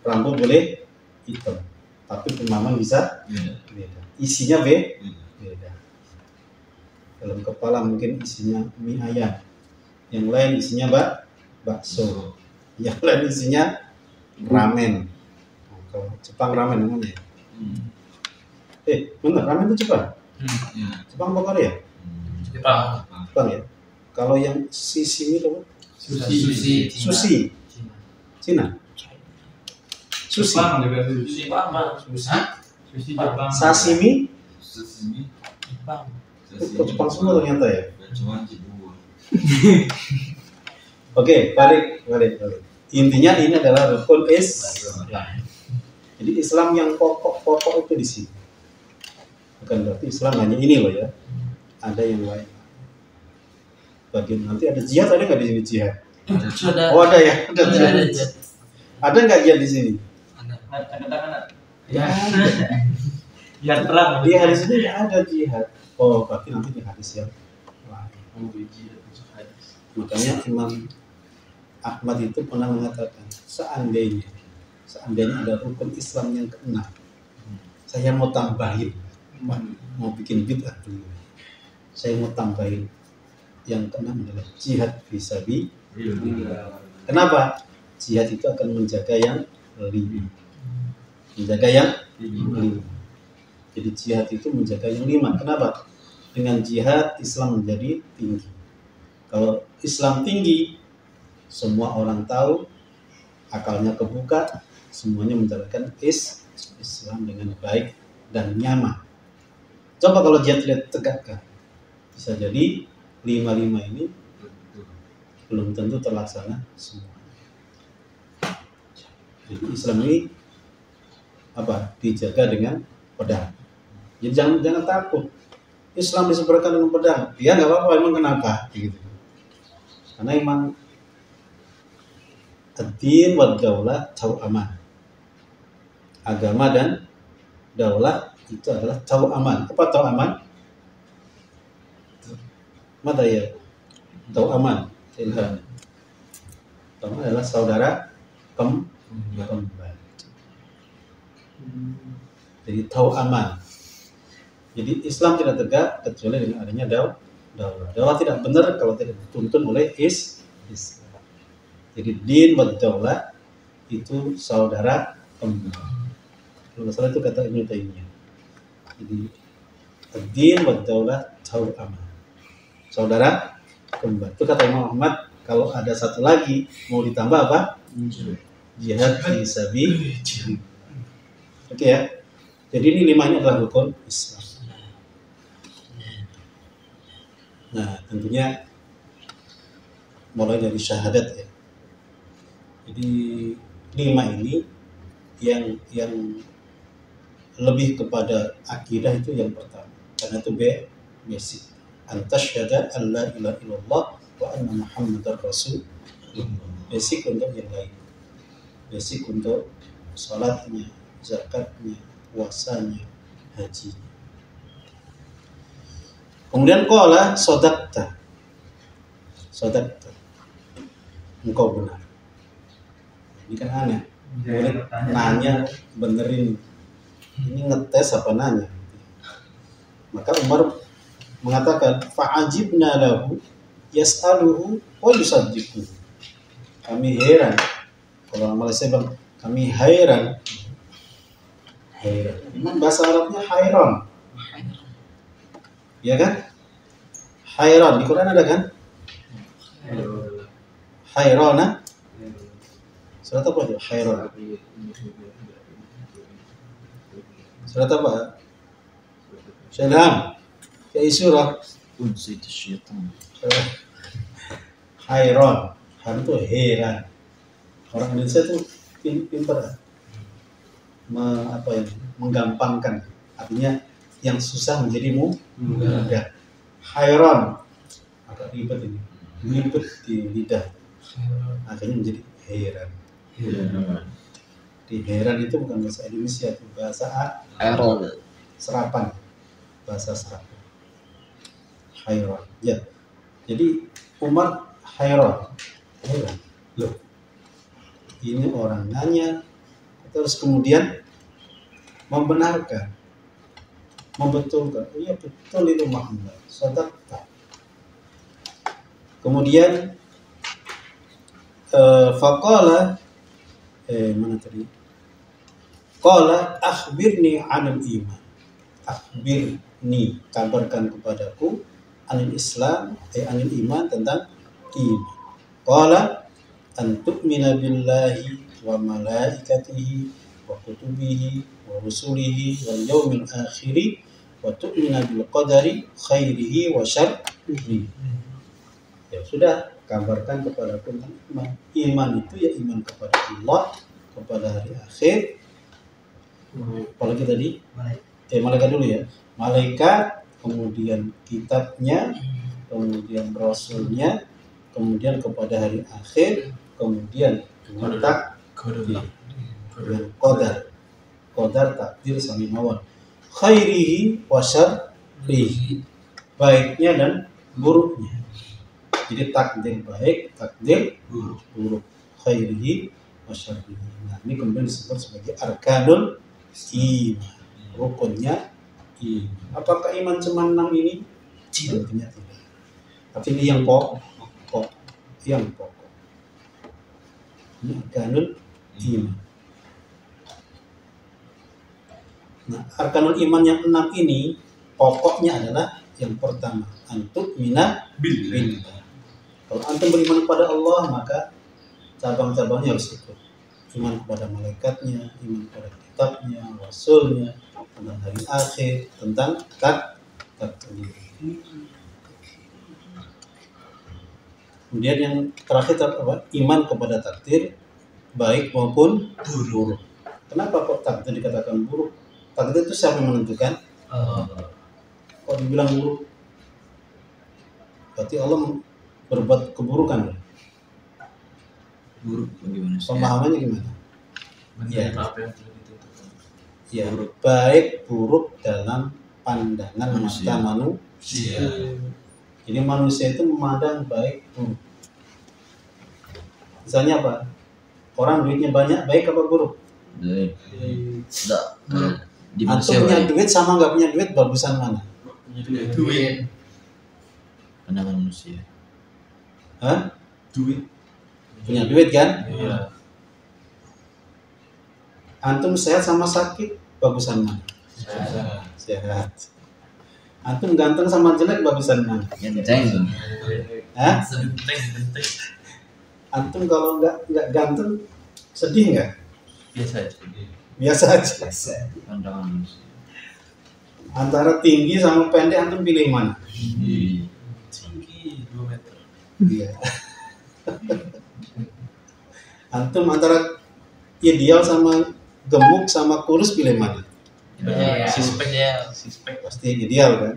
rambut boleh hitam. Tapi pemahaman bisa beda. Isinya beda. Dalam kepala mungkin isinya mie ayam, yang lain isinya bakso, yang lain isinya ramen. Kalau Jepang ramen namanya. Benar, ramen itu Jepang. Jepang apa Korea? Jepang ya. Kalau yang sashimi itu sushi. Cina. Sushi. Sashimi. Jepang semua ternyata ya. Oke, balik. Intinya ini adalah rukun Islam. Jadi Islam yang pokok itu di sini. Bukan berarti Islam hanya ini loh ya. Ada yang lain. Bagian nanti ada jihad, ada nggak di sini jihad? Ada. Oh ada ya, ada jihad. Ada nggak jihad di sini? Ada. Ya. Jihad perang. Di hadis ini nggak ada jihad. Oh berarti nanti di hadis yang lain. Makanya Imam Ahmad itu pernah mengatakan seandainya ada rukun Islam yang ke-6, saya mau tambahin, mau bikin bid'ah dulu. Saya mau tambahin yang ke-6 adalah jihad fisabilillah. Kenapa? Jihad itu akan menjaga yang 5. Menjaga yang 5. Jadi jihad itu menjaga yang 5. Kenapa? Dengan jihad Islam menjadi tinggi. Kalau Islam tinggi, semua orang tahu, akalnya kebuka, semuanya menjalankan Islam dengan baik dan nyaman. Coba kalau jihad tegakkan, bisa jadi 5 ini belum tentu terlaksana semua. Jadi Islam ini dijaga dengan pedang. Jadi jangan takut. Islam disebarkan dengan pedang. Ya nggak apa-apa, emang kenapa? Gitu. Karena emang ad-din wad daulah tahu aman. Agama dan daulah itu adalah tahu aman. Apa tahu aman? Mata ya. Tahu aman. Ilham. Tahu aman adalah saudara kembar. Jadi tahu aman. Jadi Islam tidak tegak kecuali dengan adanya daulah. Daulah tidak benar kalau tidak dituntun oleh Islam. Jadi din wa daulah itu saudara kembar. Kalau salah itu kata Ibnu Taimiyah. Jadi din wa daulah tahu aman. Saudara kembar. Itu kata Imam Ahmad. Kalau ada satu lagi mau ditambah apa? Jihad fi sabilillah. Oke ya. Jadi ini 5 adalah rukun Islam. Nah, tentunya mulai dari syahadat ya. Jadi 5 ini yang lebih kepada akidah itu yang pertama. Karena itu basic. Antasyhada an la ilaha illallah wa anna Muhammadar Rasulullah. Basic untuk yang lain. Basic untuk salatnya, zakatnya, puasanya, hajinya. Kemudian qala sadaqta. Sadaqta. Engkau benar. Ini kan aneh. Murid nanya, benerin. Ini ngetes apa nanya? Maka Umar mengatakan fa'ajibna lahu yas'aluhu wa yusaddiquhu. Kami heran. Kalau Malaysia bilang kami hairan. Hairan. Memang bahasa Arabnya hairan. Ya kan? Hairan di Quran ada kan? Hairana. Surat apa itu? Hairan. Surat apa? Syedham. Kayak surah. Unsit syaitan. Hairan. Har itu heran. Orang Indonesia tuh pintar menggampangkan. Artinya yang susah menjadi mudah. Hairan. Agak ribet ini. Ribet di lidah. Akhirnya menjadi heran. Di heran itu bukan bahasa Indonesia, itu bahasa Error. serapan. Bahasa serapan. Hairan. Ya. Jadi Umar hairan. Heran. Loh. Ini orang nanya terus kemudian membenarkan, membetulkan. Iya betul itu Muhammad. Sadaqta. Kemudian faqala mana tadi? Qala akhbirni 'anil iman. Akhbirni, kabarkan kepadaku anil Islam, anil iman, tentang iman. Qala an tu'mina billahi wa malaikatihi wa kutubihi wa rusulihi wal yawmil akhiri wa tu'mina bil qadari khairihi wa syarrihi. Ya sudah, kabarkan kepada tentang iman. Iman itu ya iman kepada Allah, kepada hari akhir. Apalagi tadi? Malaikat dulu ya. Malaikat, kemudian kitabnya, kemudian rasulnya, kemudian kepada hari akhir, kemudian dengan qadar takdir sama mawar. Khairihi wa syarrihi. Baiknya dan buruknya. Jadi takdir baik, takdir buruk. Khairihi wa syarrihi. Nah, ini kemudian disebut sebagai arkanul iman. Rukunnya iman. Apakah iman cuma 6 ini? Tentunya tidak. Tapi ini yang pokok. Yang pokok. Ini arkanul iman. Nah, arkanul iman yang 6 ini pokoknya adalah yang pertama, antuk mina billah. Kalau antum beriman kepada Allah, maka cabang-cabangnya harus ikut. Iman kepada malaikatnya, iman kepada kitabnya, rasulnya, tentang hari akhir, tentang takdir. Kemudian yang terakhir apa? Iman kepada takdir baik maupun buruk. Kenapa kok takdir dikatakan buruk? Takdir itu siapa yang menentukan? Kok dibilang buruk? Berarti Allah berbuat keburukan. Buruk bagi manusia. Pemahamannya gimana? Iya. Apa yang telah ditentukan? Ya, baik buruk dalam pandangan Manusia. mata manusia. Jadi manusia itu memandang baik buruk. Misalnya apa? Orang duitnya banyak, baik apa buruk? Baik. Tidak. Di Antum manusia punya baik. duit sama nggak punya duit, bagusan mana? Duit. Pandangan manusia. Hah? Duit. Punya duit kan? Iya. Antum sehat sama sakit, bagusan mana? Sehat. Antum ganteng sama jelek, bagusan mana? Ganteng. Hah? Benteng. Antum kalau nggak ganteng, sedih nggak? Biasa aja. Biasa aja. Pandangan manusia. Antara tinggi sama pendek, antum pilih mana? Di Tinggi 2 meter. Iya. Antum antara ideal sama gemuk sama kurus, pilih mana? Sispek. Pasti ideal kan?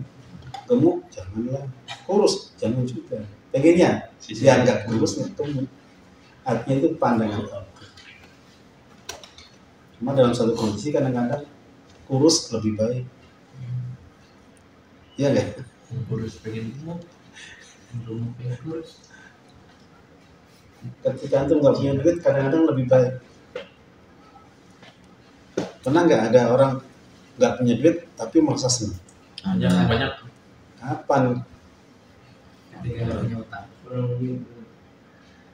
Gemuk janganlah, kurus jangan juga. Pengennya biar nggak kurus nggak gemuk. Artinya itu pandangan Allah. Cuma dalam satu kondisi kadang-kadang kurus lebih baik. Iya nggak? Kurus pengen gemuk. Gemuk pengen kurus. Ketika antum nggak punya duit kadang-kadang lebih baik. Pernah nggak ada orang nggak punya duit tapi merasa senang? ada. Banyak. Kapan Ketika punya utang.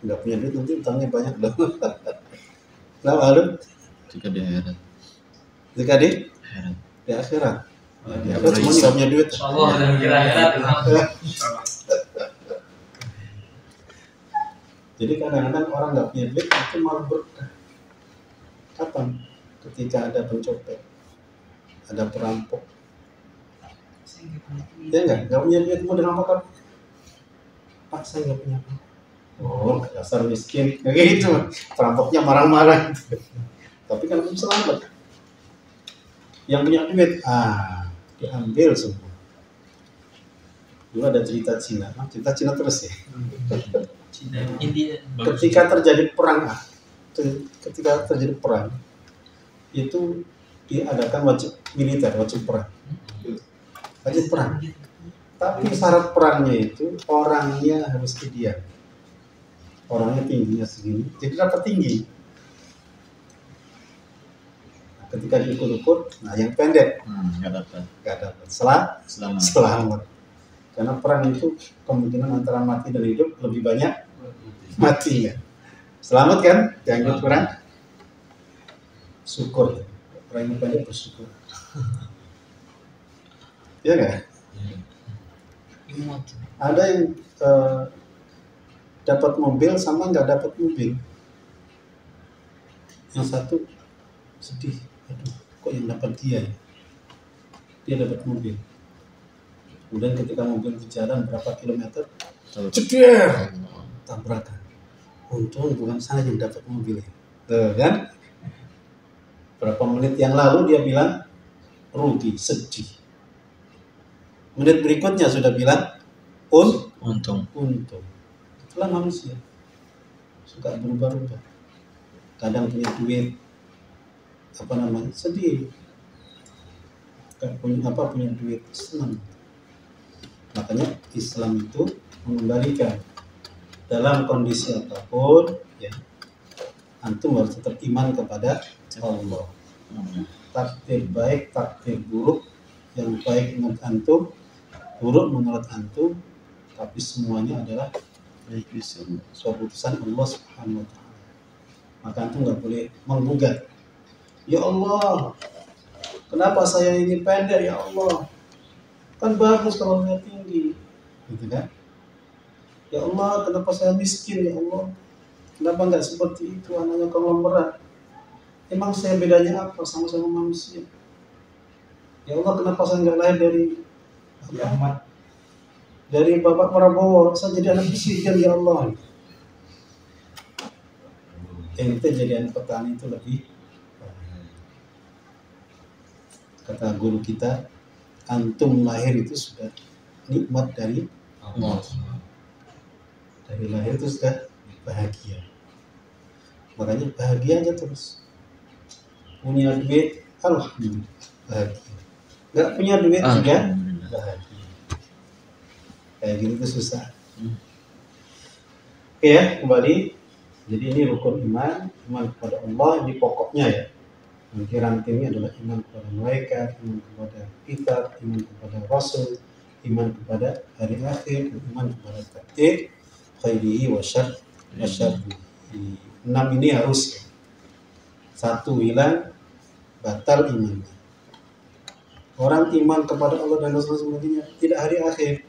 nggak punya duit nanti utangnya banyak dong. Nah, lalu Jika di akhirat. jika di Akhirat. akhirat, di akhirat semuanya nggak punya duit. Allah dan kira-kira Jadi kadang-kadang orang nggak punya duit itu malah berkah. Kapan? Ketika ada pencopet, ada perampok. Ya nggak punya duit mau dirampok kan? Pak saya nggak punya apa. Oh dasar miskin, kayak gitu. Perampoknya marah-marah. Tapi kan belum selamat. Yang punya duit, diambil semua. Dulu ada cerita Cina, cerita Cina terus ya. India. Ketika terjadi perang, ketika terjadi perang, itu diadakan wajib militer, wajib perang. Wajib perang. Tapi syarat perangnya itu orangnya harus ideal. Orangnya tingginya segini, jadi dapat tinggi. Nah, ketika diukur-ukur, nah yang pendek Nggak dapat. nggak dapat. Selamat. Selamat. Karena perang itu kemungkinan antara mati dan hidup lebih banyak matinya. Selamat kan? Dianggap perang. Syukur. Orang yang pendek bersyukur. Iya nggak? Ada yang dapat mobil sama nggak dapat mobil. Yang satu sedih, aduh, kok yang dapat dia ya? Dia dapat mobil. Kemudian ketika mobil berjalan berapa kilometer, ceder, tabrakan. Untung bukan saya yang dapat mobil ya. Tuh kan? Berapa menit yang lalu dia bilang rugi, sedih. Menit berikutnya sudah bilang Untung. untung. Itulah manusia, suka berubah-ubah. Kadang punya duit, sedih. Punya duit, senang. Makanya Islam itu mengembalikan dalam kondisi apapun, ya, antum harus tetap iman kepada Allah. Takdir baik, takdir buruk, yang baik menurut antum, buruk menurut antum, tapi semuanya adalah Baik bisa. suatu keputusan Allah Subhanahu wa Ta'ala. Maka antum nggak boleh menggugat. Ya Allah, kenapa saya ini pendek ya Allah? Kan bagus kalau saya tinggi, gitu kan? Ya Allah, kenapa saya miskin ya Allah? Kenapa nggak seperti itu anaknya konglomerat? Emang saya bedanya apa sama-sama manusia? Ya Allah, kenapa saya nggak lahir dari Bapak Prabowo, saya jadi anak presiden ya Allah. Ente jadi anak petani itu lebih, kata guru kita, antum lahir itu sudah nikmat dari Allah. dari lahir itu sudah bahagia. Makanya bahagia aja terus. Punya duit, alhamdulillah bahagia. Nggak punya duit juga Alhamdulillah. bahagia. Kayak gitu tuh susah. Oke ya, kembali. Jadi ini rukun iman kepada Allah, ini pokoknya ya. Nanti rantingnya adalah iman kepada malaikat, iman kepada kitab, iman kepada rasul, iman kepada hari akhir, iman kepada takdir, khairihi wa syarrihi. 6 ini harus ya. 1 hilang, batal imannya. Orang iman kepada Allah dan Rasul sebagainya tidak hari akhir,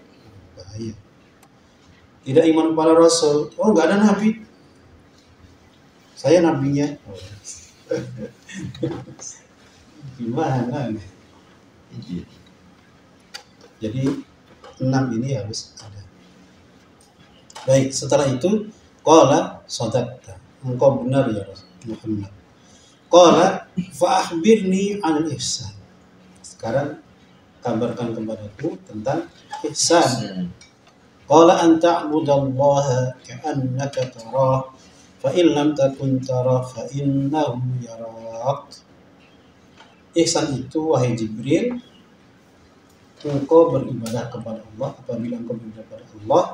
bahaya. Tidak iman kepada Rasul, oh nggak ada nabi, saya nabinya. Oh. Gimana? Jadi 6 ini harus ada. Baik, setelah itu qala sadaqta, engkau benar ya Muhammad. Qala fa akhbirni 'anil ihsan. Sekarang kabarkan kepadaku tentang ihsan. Qala an ta'budallaha ka'annaka tarah fa in lam takun tarah fa innahu yarak. Ihsan itu wahai Jibril, engkau beribadah kepada Allah. Apabila engkau beribadah kepada Allah,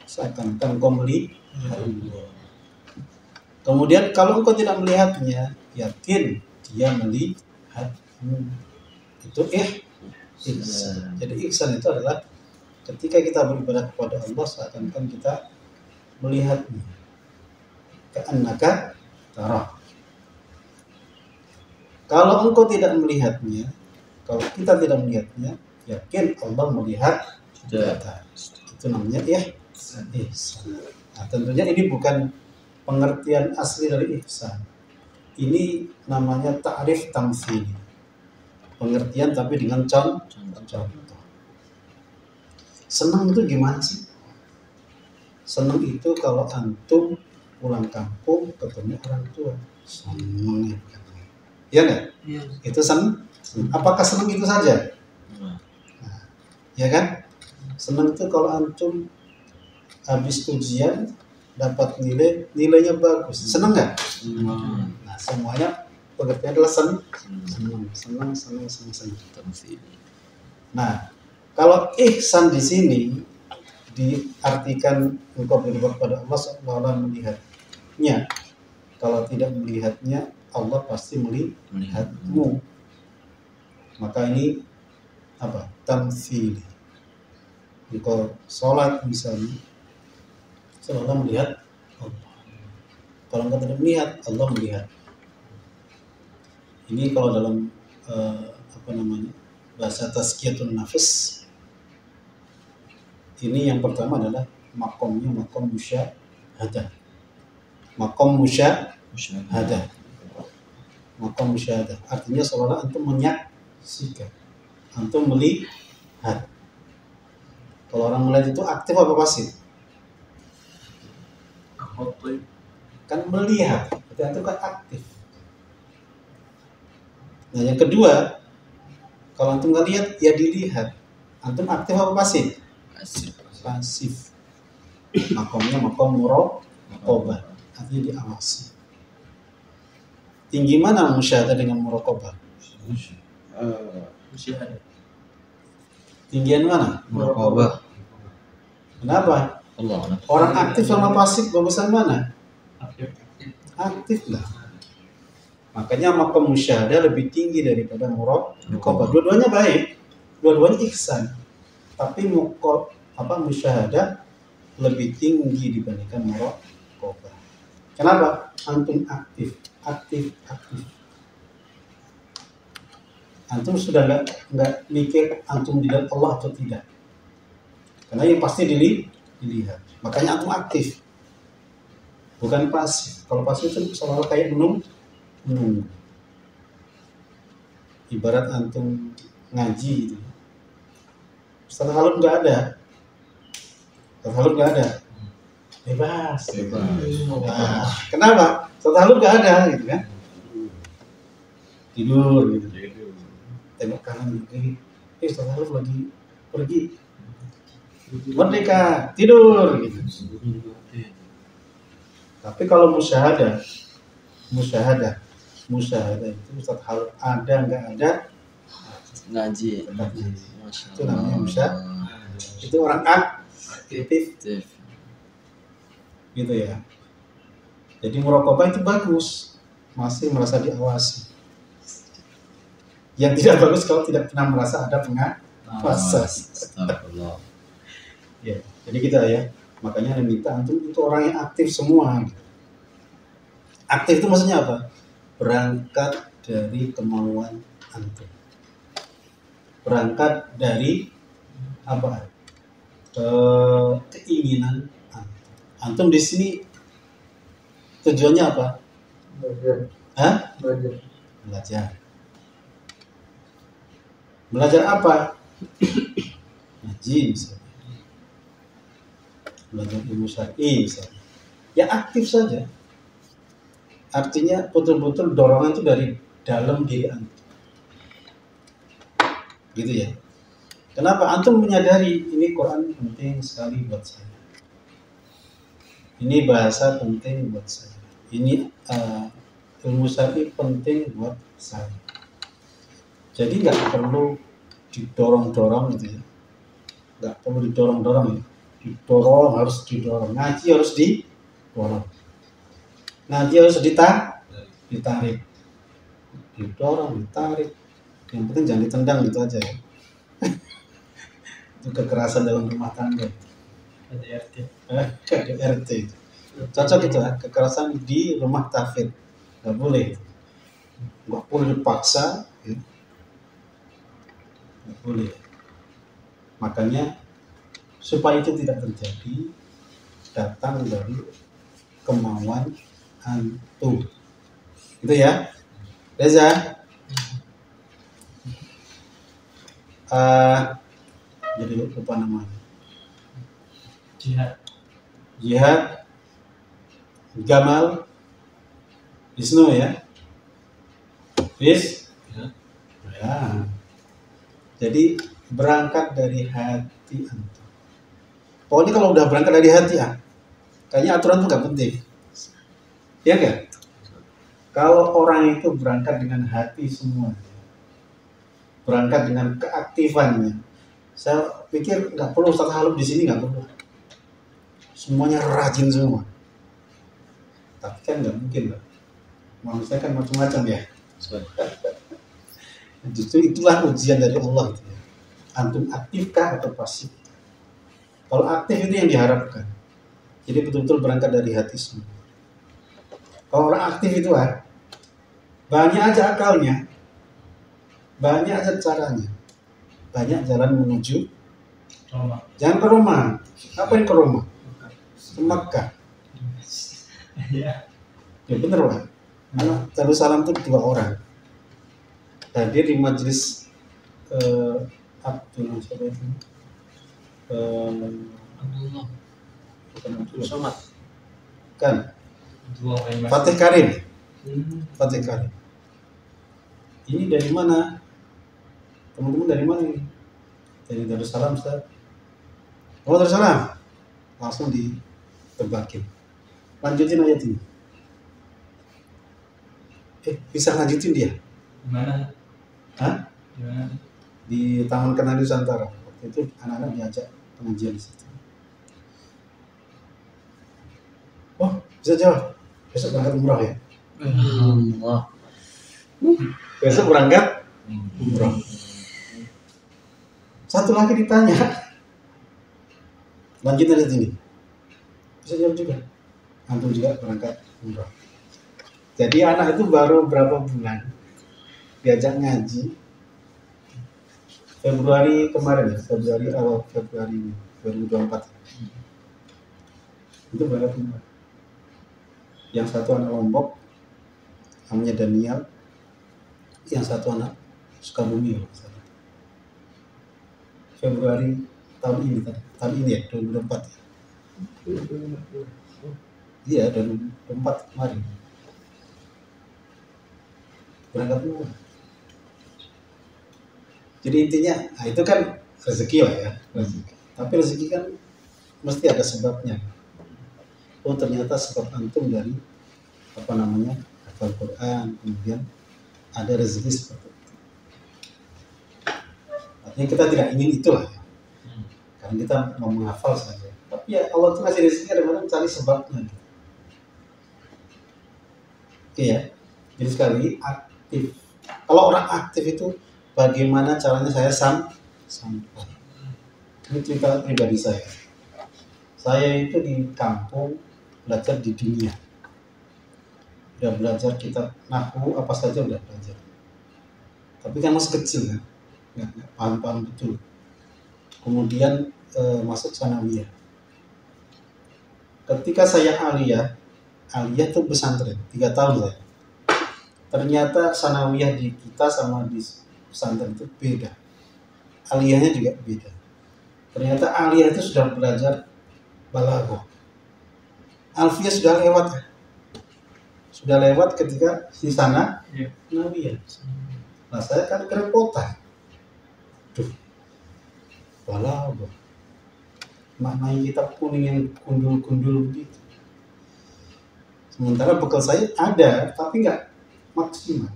seakan-akan engkau melihat Allah. Kemudian kalau engkau tidak melihatnya, yakin dia melihatmu. Itu ihsan. Jadi ihsan itu adalah ketika kita beribadah kepada Allah, seakan-akan kita melihatnya. Ka'annaka tarah. Kalau engkau tidak melihatnya, kalau kita tidak melihatnya, yakin Allah melihat kita. Itu namanya ihsan. Nah, tentunya ini bukan pengertian asli dari ihsan. Ini namanya ta'rif tamtsili. Pengertian tapi dengan contoh. Senang itu gimana sih? Senang itu kalau antum pulang kampung ketemu orang tua, senang ya. Iya nggak? Iya. Itu senang. Apakah senang itu saja? Nah, ya kan? Senang itu kalau antum habis ujian dapat nilainya bagus, senang nggak? Nah, semuanya pengertian adalah senang. Nah, kalau ihsan di sini diartikan engkau beribadah kepada Allah seolah melihatnya. Kalau tidak melihatnya, Allah pasti melihatmu. Maka ini apa? Tamtsili. Engkau sholat misalnya, seolah melihat Allah. Kalau engkau tidak melihat, Allah melihat. Ini kalau dalam bahasa tazkiyatun nafs, ini yang pertama adalah makomnya makom musyahadah. Makom musyahadah. Makom musyahadah artinya seolah antum menyaksikan, antum melihat. Kalau orang melihat itu aktif apa pasif? Kan melihat, berarti antum kan aktif. Nah, yang kedua, kalau antum nggak lihat, ya dilihat. Antum aktif apa pasif? Pasif. Makomnya makom muraqabah, artinya diawasi. Tinggi mana musyahadah dengan muraqabah? Musyahadah. Tinggian mana? Muraqabah. Kenapa? Allah. Orang aktif sama pasif bagusan mana? Aktif. Aktif lah. Makanya makom musyahadah lebih tinggi daripada muraqabah. Dua-duanya baik, dua-duanya ihsan. Tapi musyahadah lebih tinggi dibandingkan muraqabah. Kenapa? Antum aktif. Antum sudah nggak mikir antum dilihat Allah atau tidak. Karena yang pasti dilihat. Makanya antum aktif. Bukan pasif. Kalau pasif itu seolah kayak menunggu. Ibarat antum ngaji gitu. Ustaz Halud nggak ada. Bebas. Nah, kenapa? Ustaz Halud nggak ada gitu kan? Tidur gitu. Tengok kanan kiri. Ustaz Halif lagi pergi merdeka tidur gitu. Tapi kalau musyahadah itu Ustaz Halif ada nggak ada Ngaji. ngaji. Masya Itu namanya Allah. musyahadah. Itu orang aktif Aktif. gitu ya. Jadi muraqabah itu bagus, masih merasa diawasi. Yang tidak bagus kalau tidak pernah merasa ada pengawasan. Astagfirullah. Ya, jadi kita ya, makanya Anda minta antum itu orang yang aktif semua. Aktif itu maksudnya apa? Berangkat dari kemauan antum. Berangkat dari apa? Keinginan antum. Antum di sini tujuannya apa? Hah? Belajar. Belajar apa? Ngaji misalnya. Belajar ilmu syar'i misalnya. Ya aktif saja. Artinya betul-betul dorongan itu dari dalam diri antum. Gitu ya. Kenapa? Antum menyadari ini Quran penting sekali buat saya. Ini bahasa penting buat saya. Ini ilmu syar'i penting buat saya. Jadi nggak perlu didorong-dorong gitu ya. Nggak perlu didorong-dorong ya. Didorong, harus didorong. Ngaji harus didorong. Ngaji harus ditarik. Didorong, ditarik. Yang penting jangan ditendang gitu aja ya. Itu kekerasan dalam rumah tangga. KDRT itu. Cocok itu ya, kekerasan di rumah tafid. Nggak boleh. Nggak boleh dipaksa. Ya. Nggak boleh. Makanya supaya itu tidak terjadi, datang dari kemauan antum. Gitu ya. Reza. Jadi lupa namanya. Jihad, Gamal, Wisnu ya. Ya. Jadi berangkat dari hati antum. Pokoknya kalau udah berangkat dari hati ya, kayaknya aturan itu nggak penting. Ya nggak? Kalau orang itu berangkat dengan hati semua, berangkat dengan keaktifannya, saya pikir nggak perlu Ustaz Halif di sini, nggak perlu. Semuanya rajin semua. Tapi kan nggak mungkin lah. Manusia kan macam-macam ya. Justru itulah ujian dari Allah gitu ya. Antum aktifkah atau pasif? Kalau aktif itu yang diharapkan. Jadi betul-betul berangkat dari hati semua. Kalau orang aktif itu banyak aja akalnya, banyak aja caranya, banyak jalan menuju Roma. Jangan ke Roma. Apa yang ke Roma? Ke Makkah. Ya. Ya bener Pak. Anak Darussalam itu 2 orang. Hadir di majelis Abdul siapa itu? Abdullah. Bukan Abdul. Somad. Kan? Dua orang yang Fatih Karim. Fatih Karim. Ini dari mana? Teman-teman dari mana ini? Dari Darussalam Ustaz. Oh Darussalam. Langsung ditebakin. Lanjutin ayat ini. Bisa lanjutin dia? Gimana? Hah? Gimana? Di Taman Kenari Nusantara. Waktu itu anak-anak diajak pengajian di situ. Oh, bisa jawab. Besok berangkat umrah ya? Allah. Besok berangkat umrah. Satu lagi ditanya. Lanjut dari sini. Bisa jawab juga. Antum juga berangkat umrah. Jadi anak itu baru berapa bulan diajak ngaji. Februari kemarin ya, awal Februari 2024. Itu berangkat umrah. Yang satu anak Lombok, namanya Daniel. Yang satu anak Sukabumi. Februari tahun ini ya, 2024 ya. Iya, 2024 kemarin. Berangkat umrah. Jadi intinya, nah itu kan rezeki lah ya. Rezeki. Tapi rezeki kan mesti ada sebabnya. Oh ternyata sebab antum dari apa namanya hafal Quran, kemudian ada rezeki seperti itu. Artinya kita tidak ingin itulah ya. Karena kita mau menghafal saja. Tapi ya Allah itu ngasih rezeki kadang-kadang cari sebabnya. Oke ya. Jadi sekali aktif. Kalau orang aktif itu bagaimana caranya saya sampai. Ini cerita pribadi saya. Saya itu di kampung belajar di dunia. Udah belajar kitab nahwu apa saja udah belajar. Tapi kan masih kecil kan, nggak paham-paham betul. Kemudian masuk sanawiyah. Ketika saya aliyah itu pesantren 3 tahun saya. Ternyata sanawiyah di kita sama di pesantren itu beda. Aliyahnya juga beda. Ternyata aliyah itu sudah belajar balaghah. Alfiyah sudah lewat ya. Sudah lewat ketika di sana sanawiyah. Nah saya kan kerepotan. Duh, balaghah. Maknanya kitab kuning yang gundul-gundul begitu. Sementara bekal saya ada, tapi nggak maksimal.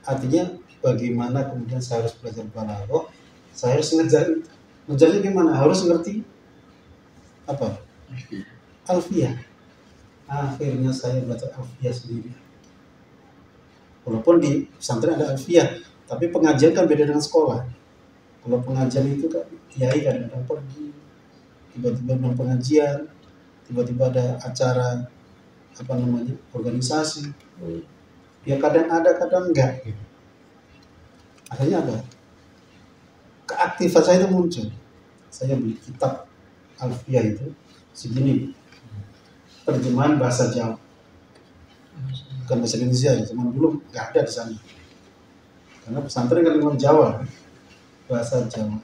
Artinya bagaimana kemudian saya harus belajar balaghah, saya harus ngejar. Ngejarnya gimana? Harus ngerti apa? Alfiyah. Akhirnya saya belajar alfiyah sendiri. Walaupun di pesantren ada alfiyah, tapi pengajian kan beda dengan sekolah. Kalau pengajian itu kan kiai kadang-kadang pergi, tiba-tiba dalam pengajian, tiba-tiba ada acara apa namanya organisasi. Ya kadang ada, kadang enggak. Gitu. Akhirnya apa? Keaktifan saya itu muncul. Saya beli kitab alfiyah itu segini, terjemahan bahasa Jawa, bukan bahasa Indonesia ya, cuman dulu nggak ada di sana. Karena pesantren kan memang Jawa, bahasa Jawa.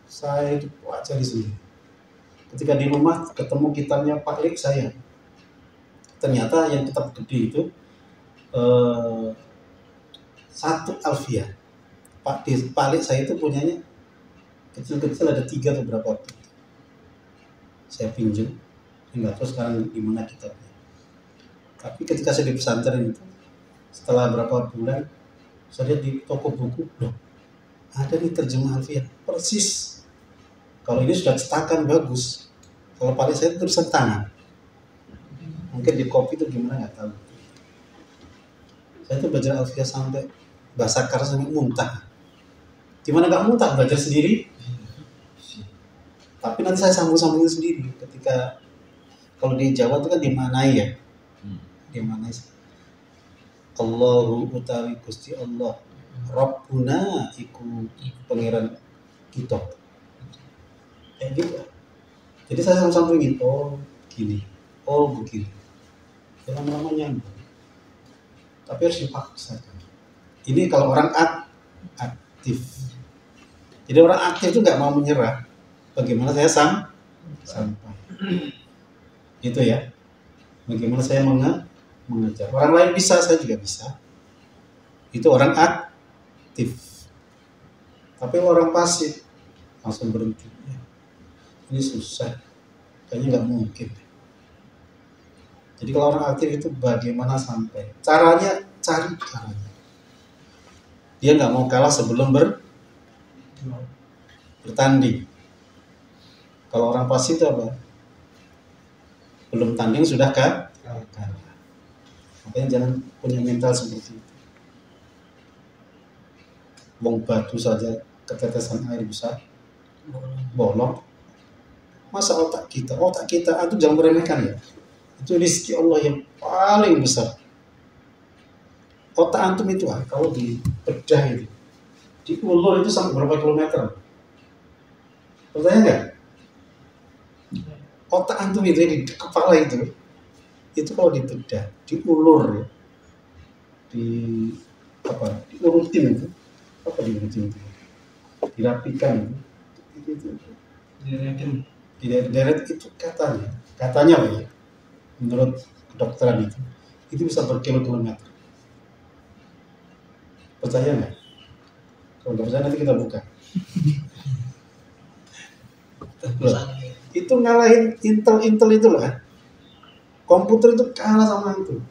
Saya itu pelajari sendiri. Ketika di rumah ketemu kitabnya Pak Lik saya, ternyata yang kitab gede itu satu alfiyah. Pak Lik saya itu punyanya kecil-kecil ada 3 atau berapa waktu. Saya pinjam, nggak tahu sekarang di mana kitabnya. Tapi ketika saya di pesantren itu, setelah berapa bulan, saya lihat di toko buku, loh, ada nih terjemah alfiyah persis. Kalau ini sudah cetakan bagus. Kalau paling saya tulisan tangan. Mungkin di copy itu gimana nggak tahu. Saya tuh belajar alfiyah sampai bahasa Kars sampai muntah. Gimana nggak muntah belajar sendiri? Tapi nanti saya sambung-sambungin sendiri. Ketika kalau di Jawa itu kan dimanai ya, dimanai. Allahu utawi Gusti Allah, Rabbuna iku pangeran kita. Kayak gitu. Jadi saya sambung-sambungin, oh gini, oh begini. Lama-lama nyambung. Tapi harus dipaksakan. Ini kalau orang aktif. Jadi orang aktif itu nggak mau menyerah. Bagaimana saya sampai. Itu ya. Bagaimana saya mengejar. Orang lain bisa, saya juga bisa. Itu orang aktif. Tapi orang pasif langsung berhenti. Ini susah. Kayaknya nggak mungkin. Jadi kalau orang aktif itu bagaimana sampai. Caranya, cari caranya. Dia nggak mau kalah sebelum bertanding. Kalau orang pasif itu apa? Belum tanding sudah kalah. Makanya jangan punya mental seperti itu. Bong batu saja ketetesan air bisa bolong. Masa otak kita itu jangan meremehkan ya. Itu rezeki Allah yang paling besar. Otak antum itu kalau dibedah itu, diulur itu sampai berapa kilometer? Pertanyaan nggak? Otak antum itu di kepala itu kalau dibedah, diulur, diurutin itu, diurutin itu, dirapikan itu. Deret itu katanya apa ya? Menurut kedokteran itu bisa berkilo-kilometer. Percaya nggak? Kalau nggak percaya nanti kita buka. Loh, itu ngalahin Intel itu loh. Komputer itu kalah sama itu.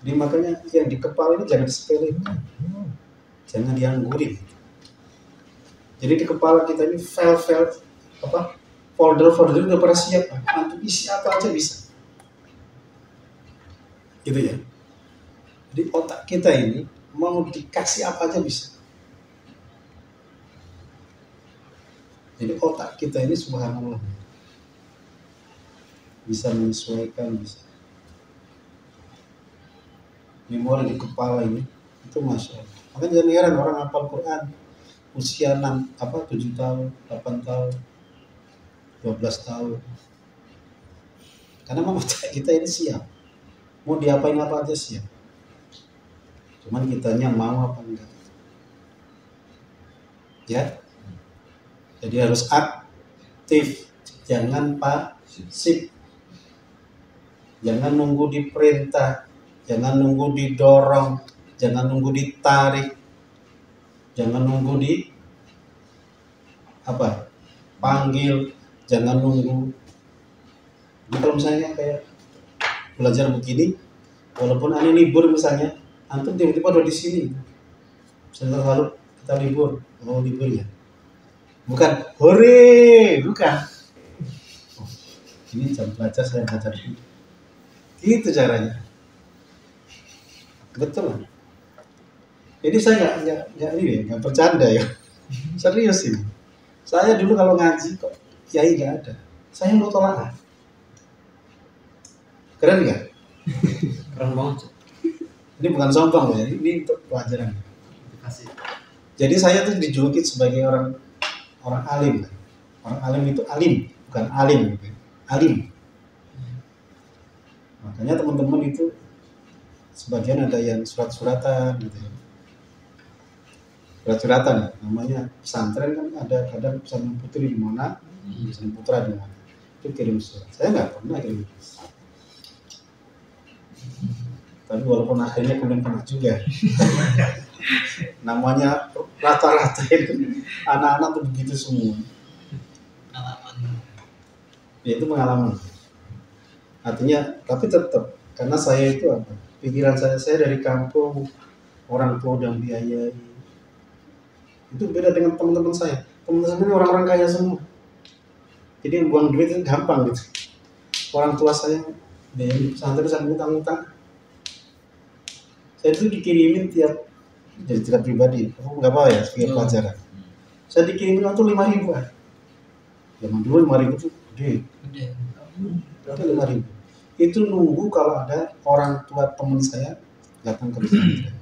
Jadi makanya yang di kepala ini jangan disepelekan, jangan dianggurin. Jadi di kepala kita ini file apa folder udah pada siap, nanti isi apa aja bisa. Gitu ya. Jadi otak kita ini mau dikasih apa aja bisa. Jadi otak kita ini subhanallah bisa menyesuaikan, bisa. Memori di kepala ini itu masya Allah. Makanya jangan heran orang hafal Quran usia 7 tahun, 8 tahun, 12 tahun. Karena memang otak kita ini siap. Mau diapain apa aja siap. Cuman kitanya mau apa enggak. Ya. Jadi harus aktif, jangan pasif. Jangan nunggu diperintah, jangan nunggu didorong, jangan nunggu ditarik, jangan nunggu panggil, jangan nunggu. Jadi kalau misalnya kayak belajar begini, walaupun ini libur misalnya, antum tiba-tiba udah di sini. Sebentar lalu kita libur, libur ya. Bukan, hore, bukan. Oh, ini jam belajar, saya belajar dulu. Gitu caranya. Betul lah. Jadi saya nggak bercanda ya. Serius ini. Saya dulu kalau ngaji kok kiai nggak ada. Saya mau tolak. Keren nggak? Keren banget. Ini bukan sombong ya. Ini untuk pelajaran. Jadi saya tuh dijuluki sebagai orang alim. Orang alim itu alim, bukan alim. Alim. Makanya teman-teman itu sebagian ada yang surat-suratan gitu ya. Surat-suratan namanya pesantren kan ada kadang pesantren putri di mana, pesantren putra di mana. Itu kirim surat. Saya nggak pernah kirim. Tapi walaupun akhirnya kemudian pernah juga. Namanya rata-rata itu anak-anak tuh begitu semua. Ya itu pengalaman. Artinya, tapi tetap karena saya itu pikiran saya dari kampung, orang tua udah biayai. Itu beda dengan teman-teman saya. Teman-teman saya ini orang-orang kaya semua. Jadi yang buang duit itu gampang gitu. Orang tua saya biayai pesantren sampai utang-utang. Saya itu dikirimin tiap jadi cerita pribadi. Aku nggak apa ya sebagai pelajaran. Saya dikirimin waktu 5.000. Zaman dulu 5.000 itu gede. Itu 5.000. Itu nunggu kalau ada orang tua teman saya datang ke pesantren.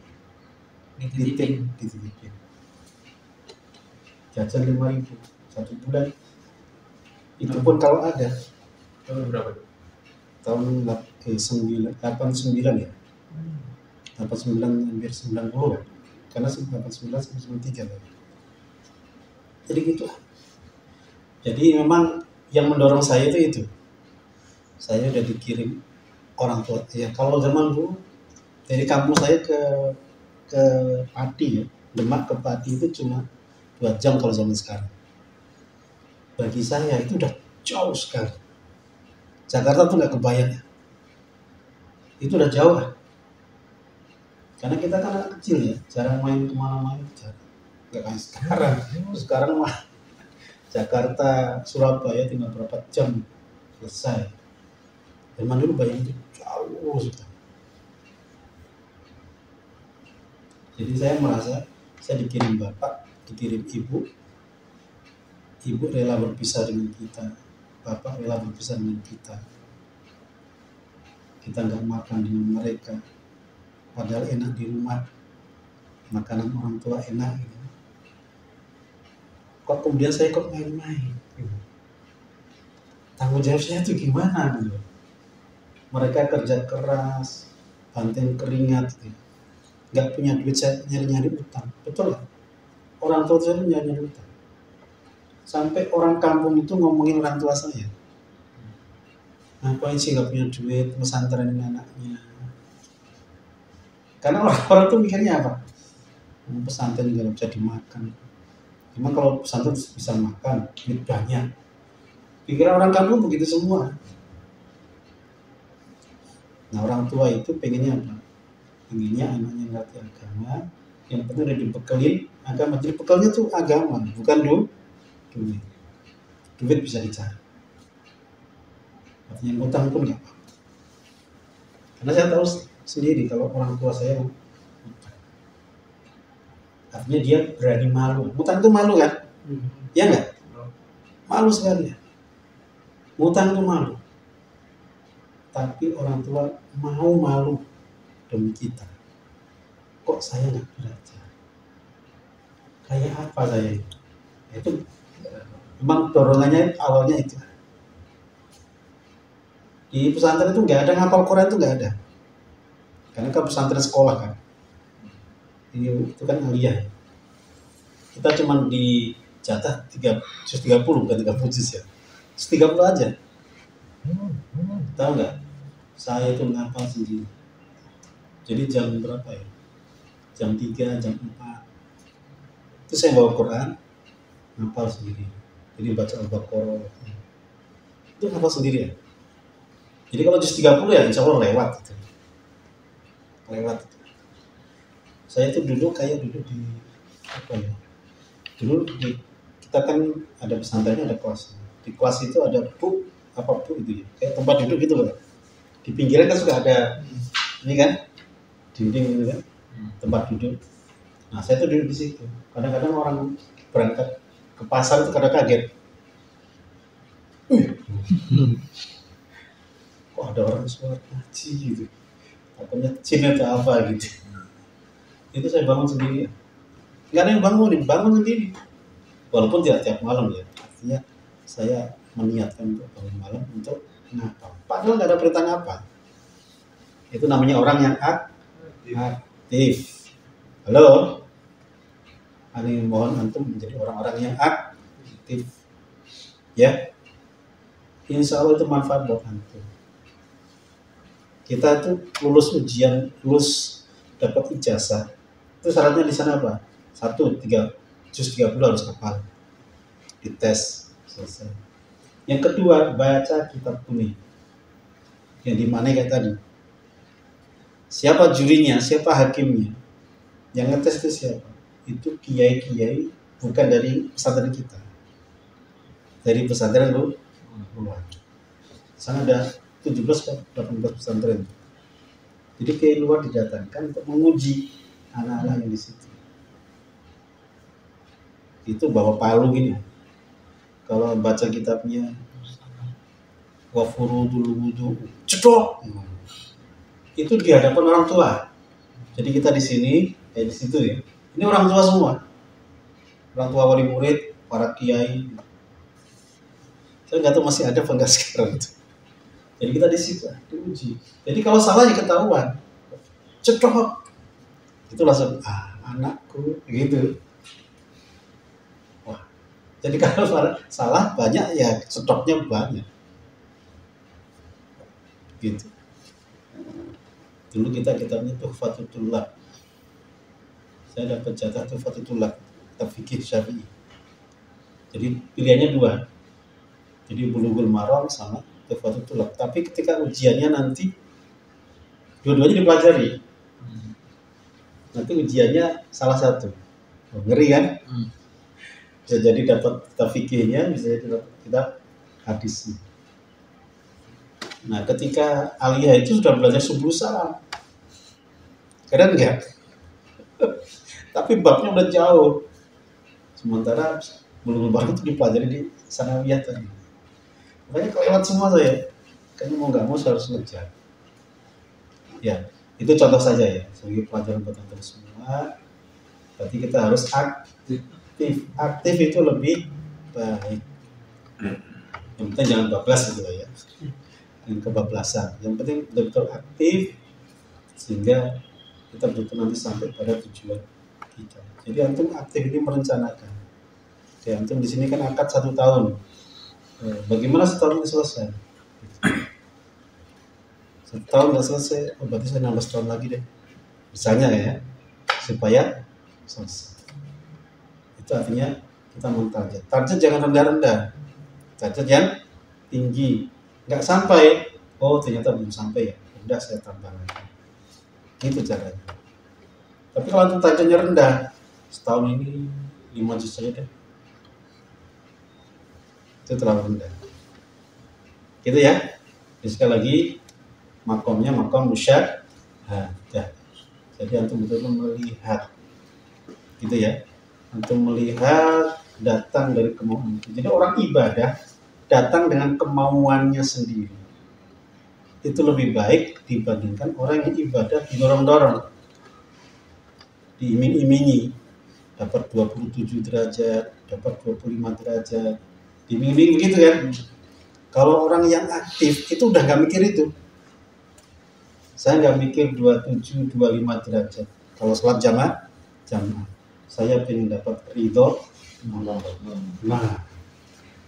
Dititipin. Jajan 5.000 1 bulan. Itu pun kalau ada. Tahun berapa? Tahun 89 ya. 89 hampir 90 kan. Karena 89 sampai 93 kan. Jadi gitu. Jadi memang yang mendorong saya itu. Saya udah dikirim orang tua. Ya kalau zaman dulu dari kampung saya ke Pati ya, Demak ke Pati itu cuma 2 jam kalau zaman sekarang. Bagi saya itu udah jauh sekali. Jakarta tuh nggak kebayang ya. Itu udah jauh lah. Karena kita kan anak kecil ya, jarang main kemana-mana, jarang. Nggak kayak sekarang. Sekarang mah Jakarta, Surabaya tinggal berapa jam selesai. Zaman dulu bayangin jauh sekali. Jadi saya merasa saya dikirim bapak, dikirim ibu. Ibu rela berpisah dengan kita, bapak rela berpisah dengan kita. Kita nggak makan dengan mereka, padahal enak di rumah, makanan orang tua enak. Gitu. Kok kemudian saya kok main-main? Gitu. Tanggung jawab saya itu gimana? Gitu. Mereka kerja keras, banting keringat, gitu. Nggak punya duit, saya nyari-nyari utang. Betul lah. Orang tua saya nyari-nyari utang. Sampai orang kampung itu ngomongin orang tua saya. Ngapain sih nggak punya duit, pesantrenin anaknya. Karena orang-orang tuh mikirnya apa? Pesantren juga bisa dimakan. Cuma kalau pesantren bisa makan, duit banyak. Pikiran orang kampung begitu semua. Nah orang tua itu pengennya apa? Pengennya anaknya ngerti agama, yang penting udah dibekelin agama. Jadi bekalnya tuh agama, bukan duit. Duit bisa dicari. Artinya utang pun nggak apa-apa. Karena saya tahu sendiri kalau orang tua saya utang. Artinya dia berani malu. Utang itu malu kan? Ya nggak? Malu sekali ya. Utang itu malu. Tapi orang tua mau malu demi kita. Kok saya nggak belajar? Kayak apa saya itu? Itu memang dorongannya awalnya itu. Di pesantren itu nggak ada ngapal Quran, itu nggak ada. Karena kan pesantren sekolah kan. Itu kan aliyah. Kita cuma di jatah 130 bukan 30 juz ya. 130 aja. Tahu nggak? Saya itu ngapal sendiri. Jadi jam berapa ya? Jam 3, jam 4. Itu saya bawa Quran, ngapal sendiri. Jadi baca Al-Baqarah. Itu ngapal sendiri ya. Jadi kalau juz 30 ya insya Allah lewat. Gitu. Lewat. Saya itu duduk di apa ya? Dulu kita kan ada pesantrennya, ada kelas. Di kelas itu ada bu itu ya. Kayak tempat duduk gitu loh. Di pinggiran kan suka ada ini kan dinding gitu kan, tempat duduk. Nah saya tuh duduk di situ. Kadang-kadang orang berangkat ke pasar itu kadang kaget. Kok ada orang sholat ngaji gitu? Takutnya jin atau apa gitu. Itu saya bangun sendiri. Nggak ada yang bangun sendiri. Walaupun tidak tiap malam ya. Artinya saya meniatkan untuk bangun malam untuk ngapal. Padahal nggak ada perintah ngapal. Itu namanya orang yang aktif. Halo? Ani mohon antum menjadi orang-orang yang aktif. Ya. Insya Allah itu manfaat buat antum. Kita tuh lulus ujian, dapat ijazah. Itu syaratnya di sana apa? 3 juz 30 harus hafal. Dites selesai. Yang kedua, baca kitab kuning. Yang dimana kayak tadi. Siapa jurinya, siapa hakimnya? Yang ngetes itu siapa? Itu kiai-kiai bukan dari pesantren kita. Dari pesantren luar. Sana ada 17-18 pesantren. Jadi kiai luar didatangkan untuk menguji anak-anak yang di situ. Itu bawa palu gini. Kalau baca kitabnya wafurudul wudu, cedok. Itu di hadapan orang tua. Jadi kita di sini, di situ ya. Ini orang tua semua. Orang tua wali murid, para kiai. Saya nggak tahu masih ada apa enggak sekarang itu. Jadi kita di situ diuji. Jadi kalau salah ya ketahuan. Cedok. Itu langsung anakku gitu. Wah. Jadi kalau salah banyak ya stoknya banyak. Gitu. Dulu kitabnya Tuhfatul Tullab. Saya dapat jatah Tuhfatul Tullab, kitab fikih Syafi'i. Jadi pilihannya 2. Jadi Bulughul Maram sama Tuhfatul Tullab. Tapi ketika ujiannya nanti dua-duanya dipelajari. Nanti ujiannya salah satu. Ngeri kan? Bisa jadi dapat kitab fikihnya, bisa jadi dapat kitab hadisnya. Nah, ketika aliyah itu sudah belajar subuh salam. Keren nggak? Tapi babnya udah jauh. Sementara Bulughul Maram itu dipelajari di sanawiyah tadi. Makanya kelewat semua saya. Kayaknya mau nggak mau saya harus ngejar. Ya, itu contoh saja ya. Sebagai pelajaran buat teman-teman semua. Berarti kita harus aktif. Aktif itu lebih baik. Yang penting jangan bablas gitu ya. Yang kebablasan. Yang penting betul-betul aktif sehingga kita betul nanti sampai pada tujuan kita. Jadi antum aktif ini merencanakan. Ya, antum di sini kan akad 1 tahun. Bagaimana setahun ini selesai? 1 tahun nggak selesai, berarti saya 16 tahun lagi deh. Misalnya ya, supaya selesai. Itu artinya kita mentarget. Target jangan rendah-rendah. Target yang tinggi. Nggak sampai, oh ternyata belum sampai ya. Udah saya tambah lagi. Itu caranya. Tapi kalau untuk targetnya rendah, setahun ini 5 juz saja deh. Itu terlalu rendah. Gitu ya. Jadi sekali lagi, makomnya makom musyahadah. Jadi antum betul-betul melihat, gitu ya. Antum melihat datang dari kemauan. Jadi orang ibadah datang dengan kemauannya sendiri. Itu lebih baik dibandingkan orang yang ibadah didorong-dorong, diiming-imingi, dapat 27 derajat, dapat 25 derajat, diiming-imingi begitu kan. Kalau orang yang aktif itu udah nggak mikir itu. Saya nggak mikir 27, 25 derajat. Kalau sholat jamaah, saya ingin dapat ridho Allah. Nah,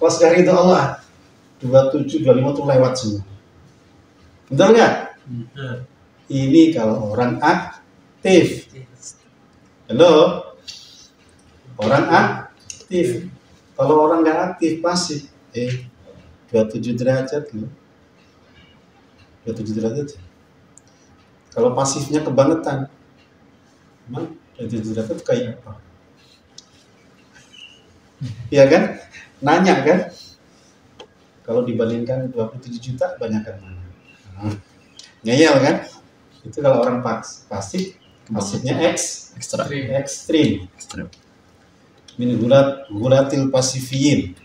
kalau sudah ridho Allah, 27, 25 itu lewat semua. Betul nggak? Ini kalau orang aktif. Halo? Orang aktif. Kalau orang nggak aktif, pasif. 27 derajat loh. 27 derajat. Kalau pasifnya kebangetan, emang 27 derajat kayak apa? Iya kan? Nanya kan? Kalau dibandingkan 27 juta, banyakkan mana? Ngeyel kan? Itu kalau orang pasif, pasifnya ekstrim. Min gulatil pasifiyin.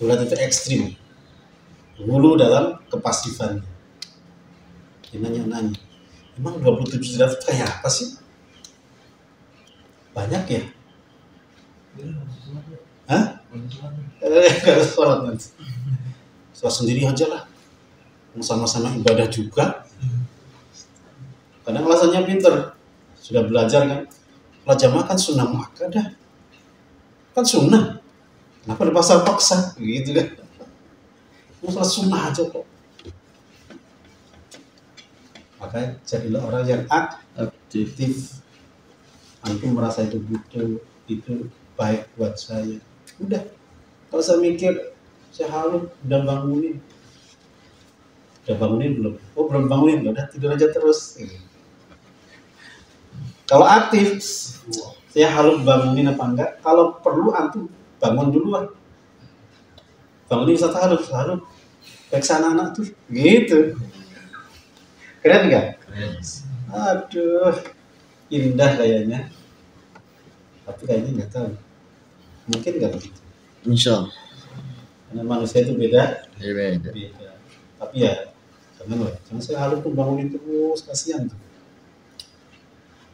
Gulat itu ekstrim. Hulu dalam kepasifan. Dia nanya, emang 27 derajat kayak apa sih? Banyak ya? Hah? Gak ada sholat nanti. Sholat sendiri aja lah. Sama-sama ibadah juga. Kadang alasannya pinter. Sudah belajar kan. Kalau jamaah kan sunnah muakkadah. Kan sunnah. Kenapa dipaksa-paksa? Gitu kan. Masalah sunnah aja kok. Makanya jadilah orang yang aktif. Antum merasa itu butuh, itu baik buat saya. Udah. Kalau saya mikir, saya halu, udah bangunin. Udah bangunin belum? Oh belum bangunin, udah tidur aja terus. Kalau aktif, saya halu bangunin apa enggak? Kalau perlu antum bangun duluan. Bangunin satu halu. Periksa anak tuh, gitu. Keren nggak? Keren. Aduh, indah kayaknya. Tapi kayaknya nggak tahu. Mungkin nggak begitu. Insya Allah. Karena manusia itu beda. Beda. Tapi ya, jangan saya halu tuh bangunin terus, kasihan tuh.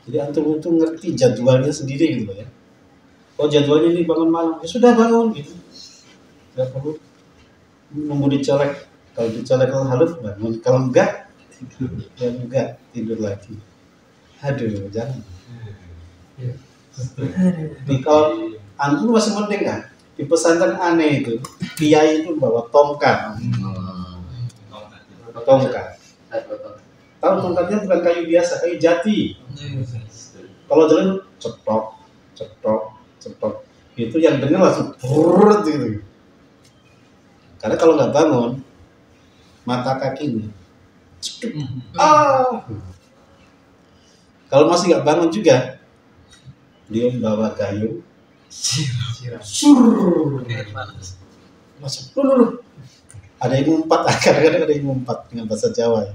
Jadi antum itu ngerti jadwalnya sendiri gitu ya. Oh jadwalnya ini bangun malam, ya sudah bangun gitu. Nggak perlu nunggu dicolek. Kalau dicolek kalau halus bangun, kalau enggak ya enggak, tidur lagi. Aduh, jangan. Di kalau antum masih penting kan? Di pesantren aneh itu, kiai itu bawa tongkat. Tongkat. Tahu tongkatnya bukan kayu biasa, kayu jati. Kalau jalan cetok. Itu yang dengar langsung brrrr gitu. Karena kalau nggak bangun, mata kakinya Kalau masih nggak bangun juga, dia bawa kayu, masuk dulu. Ada yang ngumpat, kadang-kadang ada yang ngumpat dengan bahasa Jawa. Ya.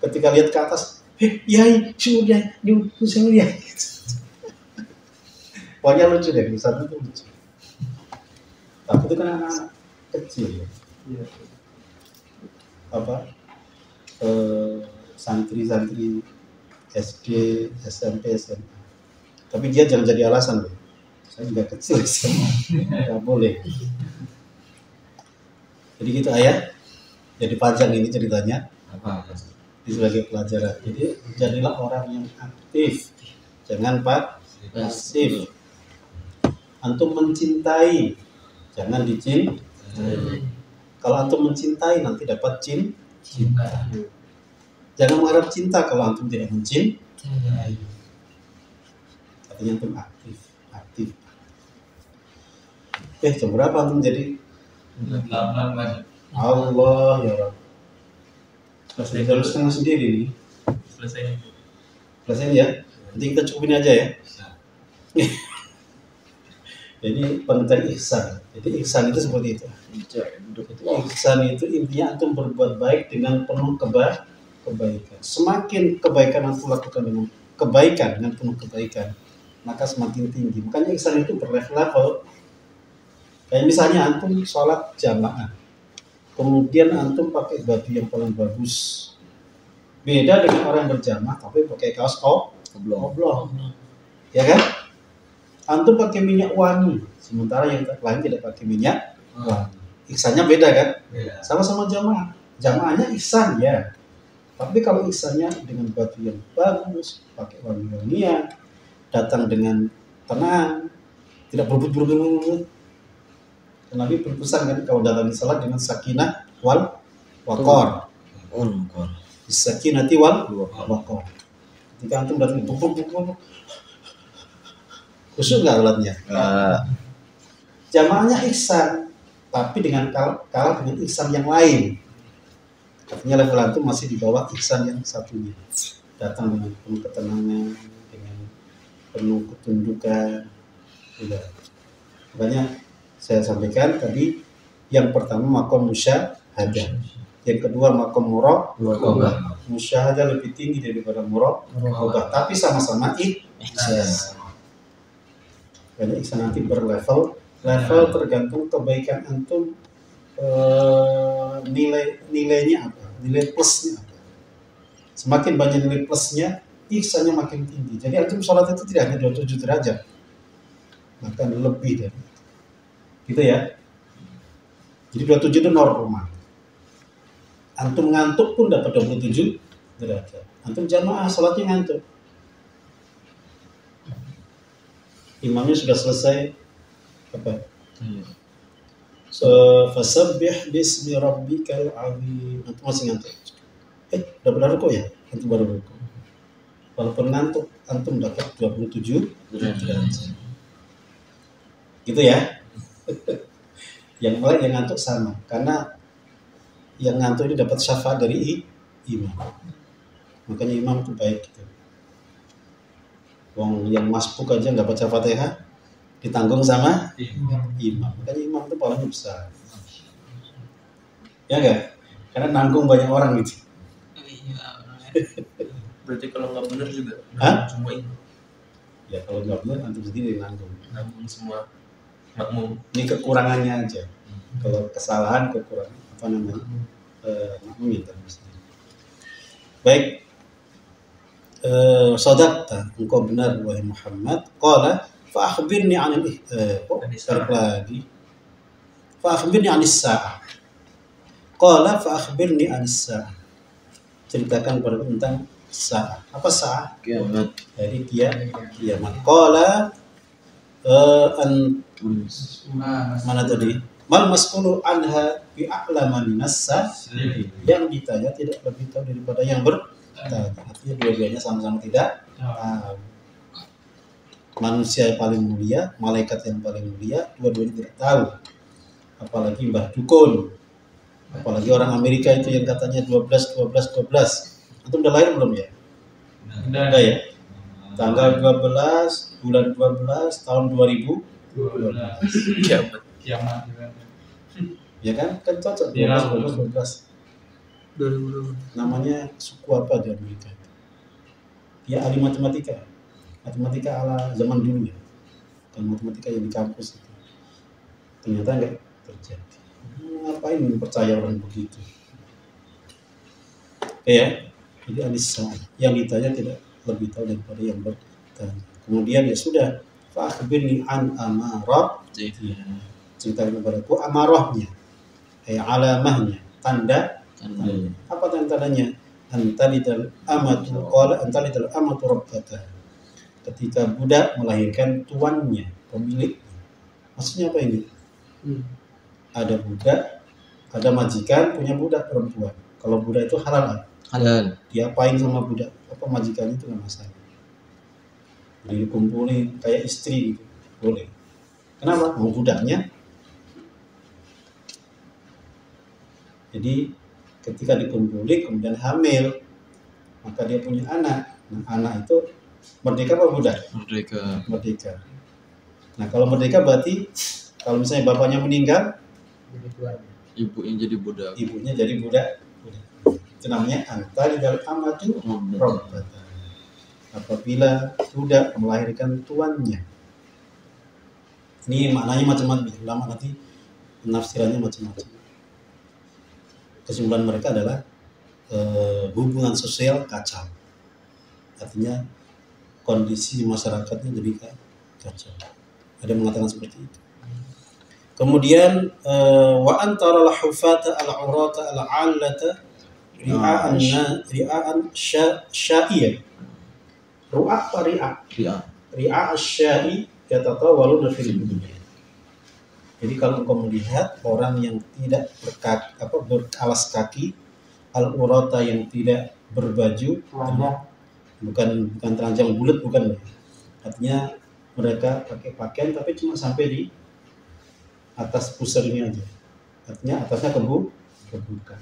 Ketika lihat ke atas, yai, sudah, ya. Pokoknya lucu deh, misalnya itu lucu. Tapi itu kan anak-anak kecil ya. Santri-santri SD, SMP, SMA. Tapi dia jangan jadi alasan loh. Saya juga kecil SMA, nggak boleh. Jadi gitu ayat. Jadi panjang ini ceritanya. Ini sebagai pelajaran. Jadi jadilah orang yang aktif, jangan pasif. Antum mencintai, jangan dicintai. Kalau antum mencintai nanti dapat cinta. Jangan mengharap cinta kalau antum tidak mencintai. Katanya antum aktif. Jam berapa antum jadi? 8 Mas. Allah ya Rabb. Sudah jam setengah sendiri nih. Selesai. Selesai ya. Nanti kita cukupin aja ya. Jadi pengertian ihsan. Jadi ihsan itu seperti itu. Ihsan itu intinya antum berbuat baik dengan penuh kebaikan. Semakin kebaikan antum lakukan dengan kebaikan, dengan penuh kebaikan, maka semakin tinggi. Makanya ihsan itu berlevel. Kayak misalnya antum sholat jamaah, kemudian antum pakai baju yang paling bagus. Beda dengan orang yang berjamaah tapi pakai kaos oblong. Ya kan? Antum pakai minyak wangi, sementara yang lain tidak pakai minyak wangi. Ihsannya beda kan? Sama-sama jamaah. Jamaahnya ihsan ya. Tapi kalau ihsannya dengan baju yang bagus, pakai wangi-wangian, datang dengan tenang, tidak berbut-berbut. Nabi berpesan kan kalau datang di salat dengan sakinah wal waqar. Sakinati wal waqar. Ketika antum datang buk-buk, khusyuk nggak alatnya? Jamaahnya ihsan, tapi dengan kalah dengan ihsan yang lain. Artinya level antum masih di bawah ihsan yang satunya. Datang dengan penuh ketenangan, dengan penuh ketundukan. Udah. Makanya saya sampaikan tadi, yang pertama makom musyahadah, yang kedua makom muraqabah. Musyahadah lebih tinggi daripada muraqabah, tapi sama-sama ihsan. Karena ihsan nanti berlevel tergantung kebaikan antum, nilainya apa, nilai plusnya apa. Semakin banyak nilai plusnya, ihsannya makin tinggi. Jadi antum sholat itu tidak hanya 27 derajat, bahkan lebih dari itu. Gitu ya. Jadi 27 itu normal. Antum ngantuk pun dapat 27 derajat. Antum jamaah salatnya ngantuk, imamnya sudah selesai apa? Fasabbih bismi rabbikal azim. Antum masih ngantuk. Udah benar kok ya? Antum baru rukuk. Walaupun ngantuk, antum dapat 27 derajat. Gitu ya. Yang lain yang ngantuk sama, karena yang ngantuk ini dapat syafaat dari imam. Makanya imam itu baik gitu. Wong yang masbuk aja nggak baca Fatihah ditanggung sama imam. Makanya imam itu paling besar. Ya enggak? Karena nanggung banyak orang gitu. Berarti kalau nggak benar juga semua itu. Ya kalau nggak benar antum sendiri nanggung semua makmum. Ini kekurangannya aja. Kalau kesalahan kekurangan apa namanya? Makmum itu mestinya. Baik. Sadaqta, engkau benar wahai Muhammad. Qala fa akhbirni 'anil lagi. Fa akhbirni 'anis sa'ah. Qala fa akhbirni 'anis sa'ah. Ceritakan kepada tentang sa'ah. Apa sa'ah? Kiamat. Jadi kiamat. Qala mana tadi? Mal mas'ulu anha bi a'lama minas yang ditanya tidak lebih tahu daripada yang bertanya. Artinya dua-duanya sama-sama tidak tahu. Manusia yang paling mulia, malaikat yang paling mulia, dua-duanya tidak tahu. Apalagi Mbah Dukun. Apalagi orang Amerika itu yang katanya 12. Antum udah lahir belum ya? Udah ya? Tanggal 12 bulan 12 tahun 2012. Kiamat. Ya kan? Kan cocok 12. Namanya suku apa di Amerika? Ya ahli matematika. Matematika ala zaman dulu ya. Kan matematika yang di kampus itu. Ternyata enggak terjadi. Ngapain percaya orang begitu? Ya. Jadi Anissa yang ditanya tidak lebih tahu daripada yang bertanya. Kemudian ya sudah, fa akhbirni an amarah. Ceritakan kepadaku amarahnya, alamahnya, tanda. Apa tandanya? Antalidal amatu rabbata. Ketika budak melahirkan tuannya, pemiliknya. Maksudnya apa ini? Ada budak, ada majikan punya budak perempuan. Kalau budak itu halal. Halal. Diapain sama budak? Apa majikan itu nggak masalah. Jadi dikumpulin kayak istri gitu, boleh. Kenapa? Mau budaknya. Jadi ketika dikumpulin kemudian hamil, maka dia punya anak. Nah, anak itu merdeka apa budak? Merdeka. Merdeka. Nah, kalau merdeka berarti kalau misalnya bapaknya meninggal, Ibunya jadi budak. ibunya jadi budak. Itu namanya antalidal amatu rabbata. Apabila budak melahirkan tuannya. Ini maknanya macam-macam. Ulama nanti penafsirannya macam-macam. Kesimpulan mereka adalah hubungan sosial kacau. Artinya kondisi masyarakatnya jadi kacau. Ada yang mengatakan seperti itu. Kemudian wa antara al-hufata al-urata al-'allata ri'a'an sya'iyah. Ru'a apa ri'a? Ri'a asy-sya'i yatatawaluna fil dunya. Jadi kalau engkau melihat orang yang tidak beralas kaki, al-urata yang tidak berbaju, bukan telanjang bulat, bukan. Artinya mereka pakai pakaian tapi cuma sampai di atas pusar ini aja. Artinya atasnya kebuka.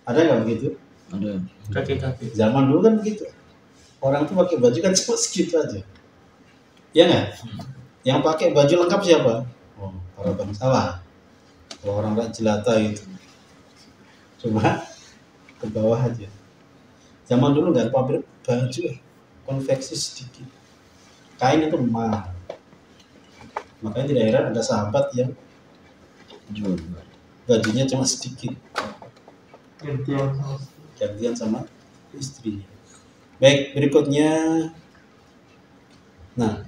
Ada nggak begitu? Ada. Kaki-kaki. Zaman dulu kan begitu. Orang tuh pakai baju kan cuma segitu aja. Ya nggak? Yang pakai baju lengkap siapa? Oh, para bangsawan. Kalau orang jelata itu cuma ke bawah aja. Zaman dulu nggak pabrik baju, konveksi sedikit. Kain itu mahal. Makanya tidak heran ada sahabat yang Jual. bajunya cuma sedikit, Gantian. gantian sama istrinya. Baik, berikutnya. Nah,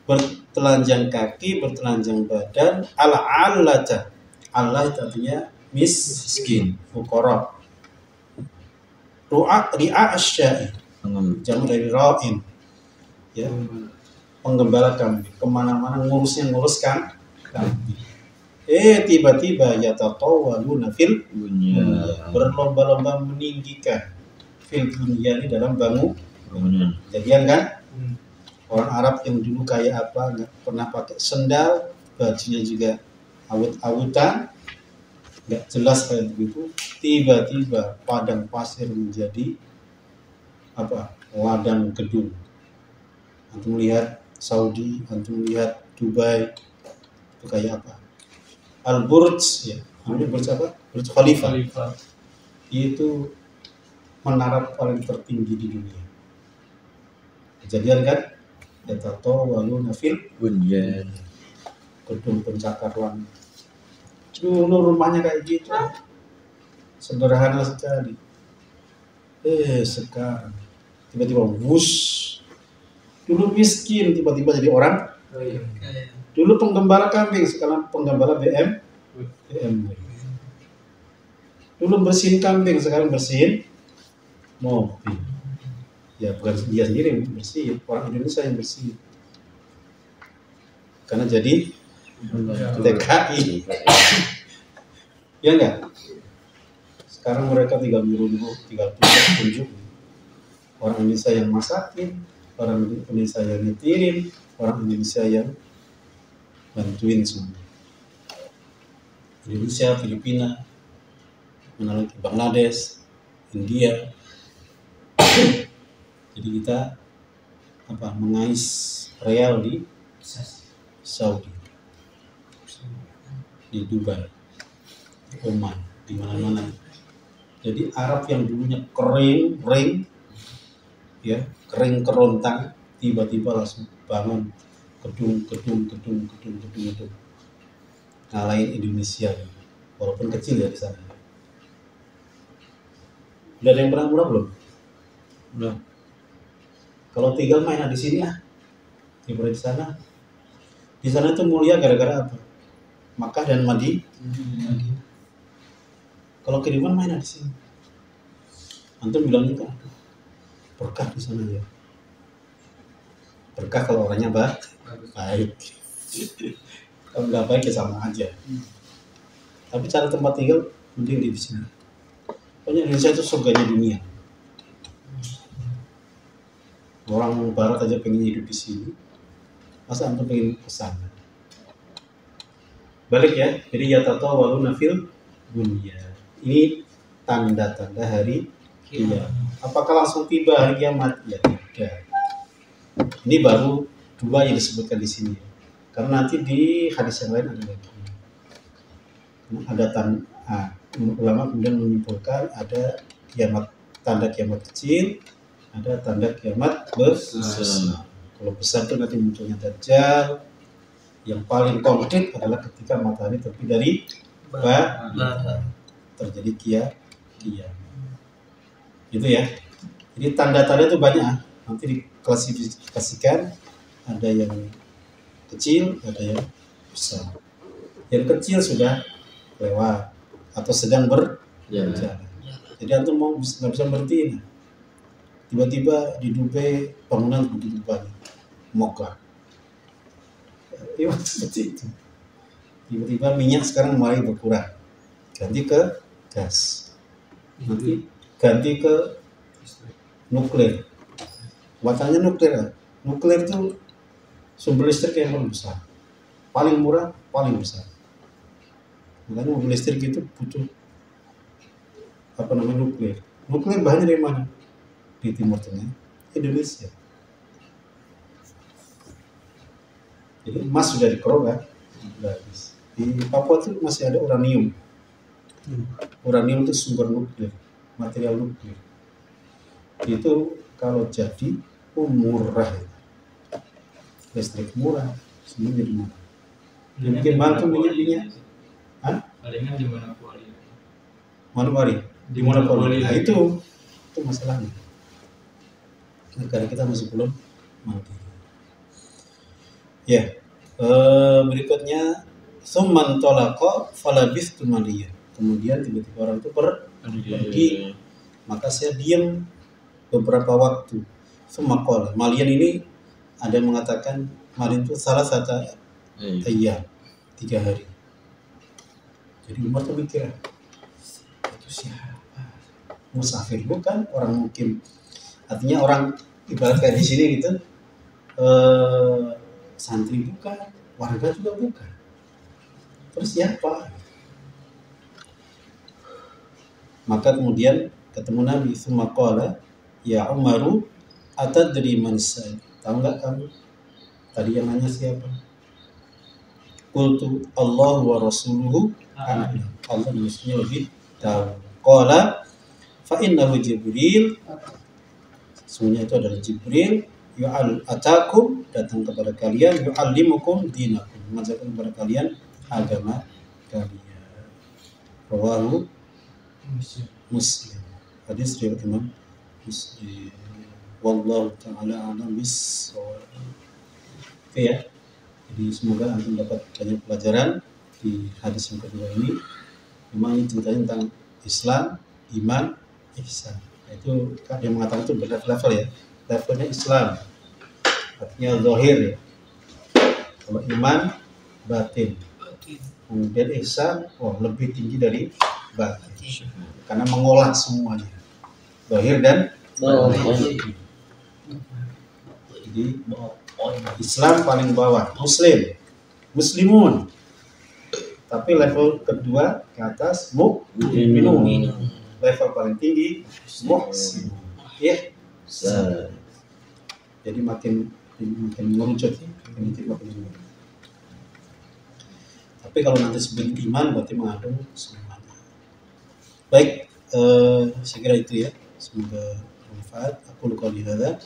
bertelanjang kaki, bertelanjang badan, ala-alata. Allah itu artinya miskin, fuqara. Ri'a asy-sya'i, jamu dari ra'in. Ya, penggembala kambing, kemana-mana ngurus kambing. Tiba-tiba yatatawaluna fil Punya. berlomba-lomba meninggikan fil dunia ini dalam Bangunan. jadian kan? Orang Arab yang dulu kayak apa, nggak pernah pakai sendal, bajunya juga awut-awutan, nggak jelas kayak begitu. Tiba-tiba padang pasir menjadi ladang gedung. Antum lihat Saudi, antum lihat Dubai, itu kayak apa? Al-Burj, ya, namanya Burj apa? Burj Khalifa. Itu menara paling tertinggi di dunia. Kejadian kan? Yatatawaluna fil Bunyan. gedung pencakar langit. Dulu rumahnya kayak gitu, sederhana sekali. Sekarang tiba-tiba wush. Dulu miskin, tiba-tiba jadi orang. Dulu penggembala kambing, sekarang penggembala BMW. Dulu bersihin kambing, sekarang bersihin mobil. Ya bukan dia sendiri yang bersihin, orang Indonesia yang bersihin. Karena jadi TKI. Ya enggak? Sekarang mereka tinggal tunjuk. Orang Indonesia yang masakin, orang Indonesia yang nyetirin, orang Indonesia yang bantuin semua. Indonesia, Filipina, melalui Bangladesh, India. Jadi kita mengais real di Saudi, di Dubai, di Oman, di mana-mana. Jadi Arab yang dulunya kering, kerontang, tiba-tiba langsung bangun gedung. Ngalahin Indonesia, walaupun kecil ya di sana. Udah ada yang pernah murah belum? Belum. Kalau tinggal main di sini daripada di sana. Di sana itu mulia gara-gara apa? Makkah dan Madinah. Kalau kiriman main di sini. Antum bilangnya kan berkah di sana ya. Berkah kalau orangnya baik. Kalau nggak baik ya sama aja. Tapi cara tempat tinggal mending di sini. Pokoknya Indonesia itu surganya dunia. Orang barat aja pengen hidup di sini, masa antum pengen ke sana? Balik ya, jadi yatatawaluna fil dunya. Ini tanda-tanda hari kiamat. Apakah langsung tiba hari kiamat? Ya tidak. Ini baru dua yang disebutkan di sini. Karena nanti di hadis yang lain ada lagi. Ada ulama kemudian menyimpulkan ada kiamat, tanda kiamat kecil, ada tanda kiamat besar. Kalau besar itu nanti munculnya Dajjal. Yang paling konkret adalah ketika matahari terbit dari barat, terjadi kiamat. Gitu ya. Jadi tanda-tanda itu banyak. Nanti diklasifikasikan, ada yang kecil, ada yang besar. Yang kecil sudah lewat atau sedang berjalan. Jadi antum mau nggak bisa berhenti. Tiba-tiba di Dubai bangunan begitu banyak, mogah. Seperti itu. Tiba-tiba minyak sekarang mulai berkurang, ganti ke gas, nanti ganti ke nuklir. Buatannya nuklir. Nuklir itu sumber listrik yang paling besar, paling murah, paling besar. Makanya mobil listrik itu butuh nuklir. Nuklir bahannya dari mana? Di Timur Tengah, Indonesia. Jadi emas sudah dikerok kan, sudah habis. Di Papua itu masih ada uranium. Uranium itu sumber nuklir, material nuklir. Itu kalau jadi murah, listrik murah, semua jadi murah. Yang bikin mahal tuh minyak. Palingan di mana kuali? Monopoli. Di monopoli. Nah itu masalahnya. Negara kita masih belum mandiri. Ya, berikutnya summan tolaqa falabithtu maliya. Kemudian tiba-tiba orang itu pergi, maka saya diam beberapa waktu. Summa qala. Malian ini ada yang mengatakan malian itu salah satu ayat, 3 hari. Jadi Umar tuh mikir, itu siapa? Musafir bukan, orang mukim. Artinya orang ibarat kayak di sini gitu, santri bukan, warga juga bukan. Terus siapa? Maka kemudian ketemu Nabi, tsumma qala, ya Umaru, atadri man sa'il? Tahu nggak kamu? Tadi yang nanya siapa? Qultu Allah wa rasuluhu a'lam. Allah dan Rasulnya lebih tahu. Qala fa innahu Jibril. Sesungguhnya itu adalah Jibril, atakum, datang kepada kalian, yu'allimukum dinakum, mengajarkan kepada kalian agama kalian. Rawahu Muslim. Hadis riwayat Imam Muslim. Wallahu ta'ala a'lam bis-shawab. Oke ya. Jadi semoga antum dapat banyak pelajaran di hadis yang kedua ini. Memang ini ceritanya tentang Islam, iman, ihsan. Itu yang mengatakan itu berlevel ya. Levelnya Islam, artinya zahir ya. Kalau iman, batin. Kemudian ihsan, lebih tinggi dari batin. Karena mengolah semuanya, zahir dan batin. Jadi Islam paling bawah, muslimun. Tapi level kedua ke atas mu'minun. Level paling tinggi muhsin. Ya. Jadi makin mengerucut ya, makin mengerucut. Tapi kalau nanti sebelum iman berarti mengandung semuanya. Baik, saya kira itu ya. Semoga bermanfaat. Aku qouli hadza.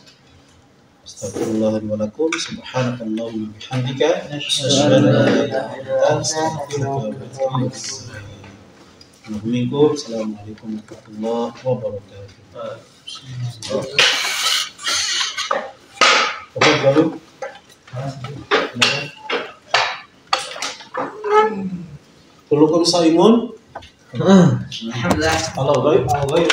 Astagfirullah wa lakum. Subhanakallahumma wa bihamdika asyhadu an la ilaha illa anta astaghfiruka wa atubu ilaik. Assalamualaikum warahmatullahi wabarakatuh. Apa baru? Kulukum saimun. Alhamdulillah. Allah baik, Allah baik.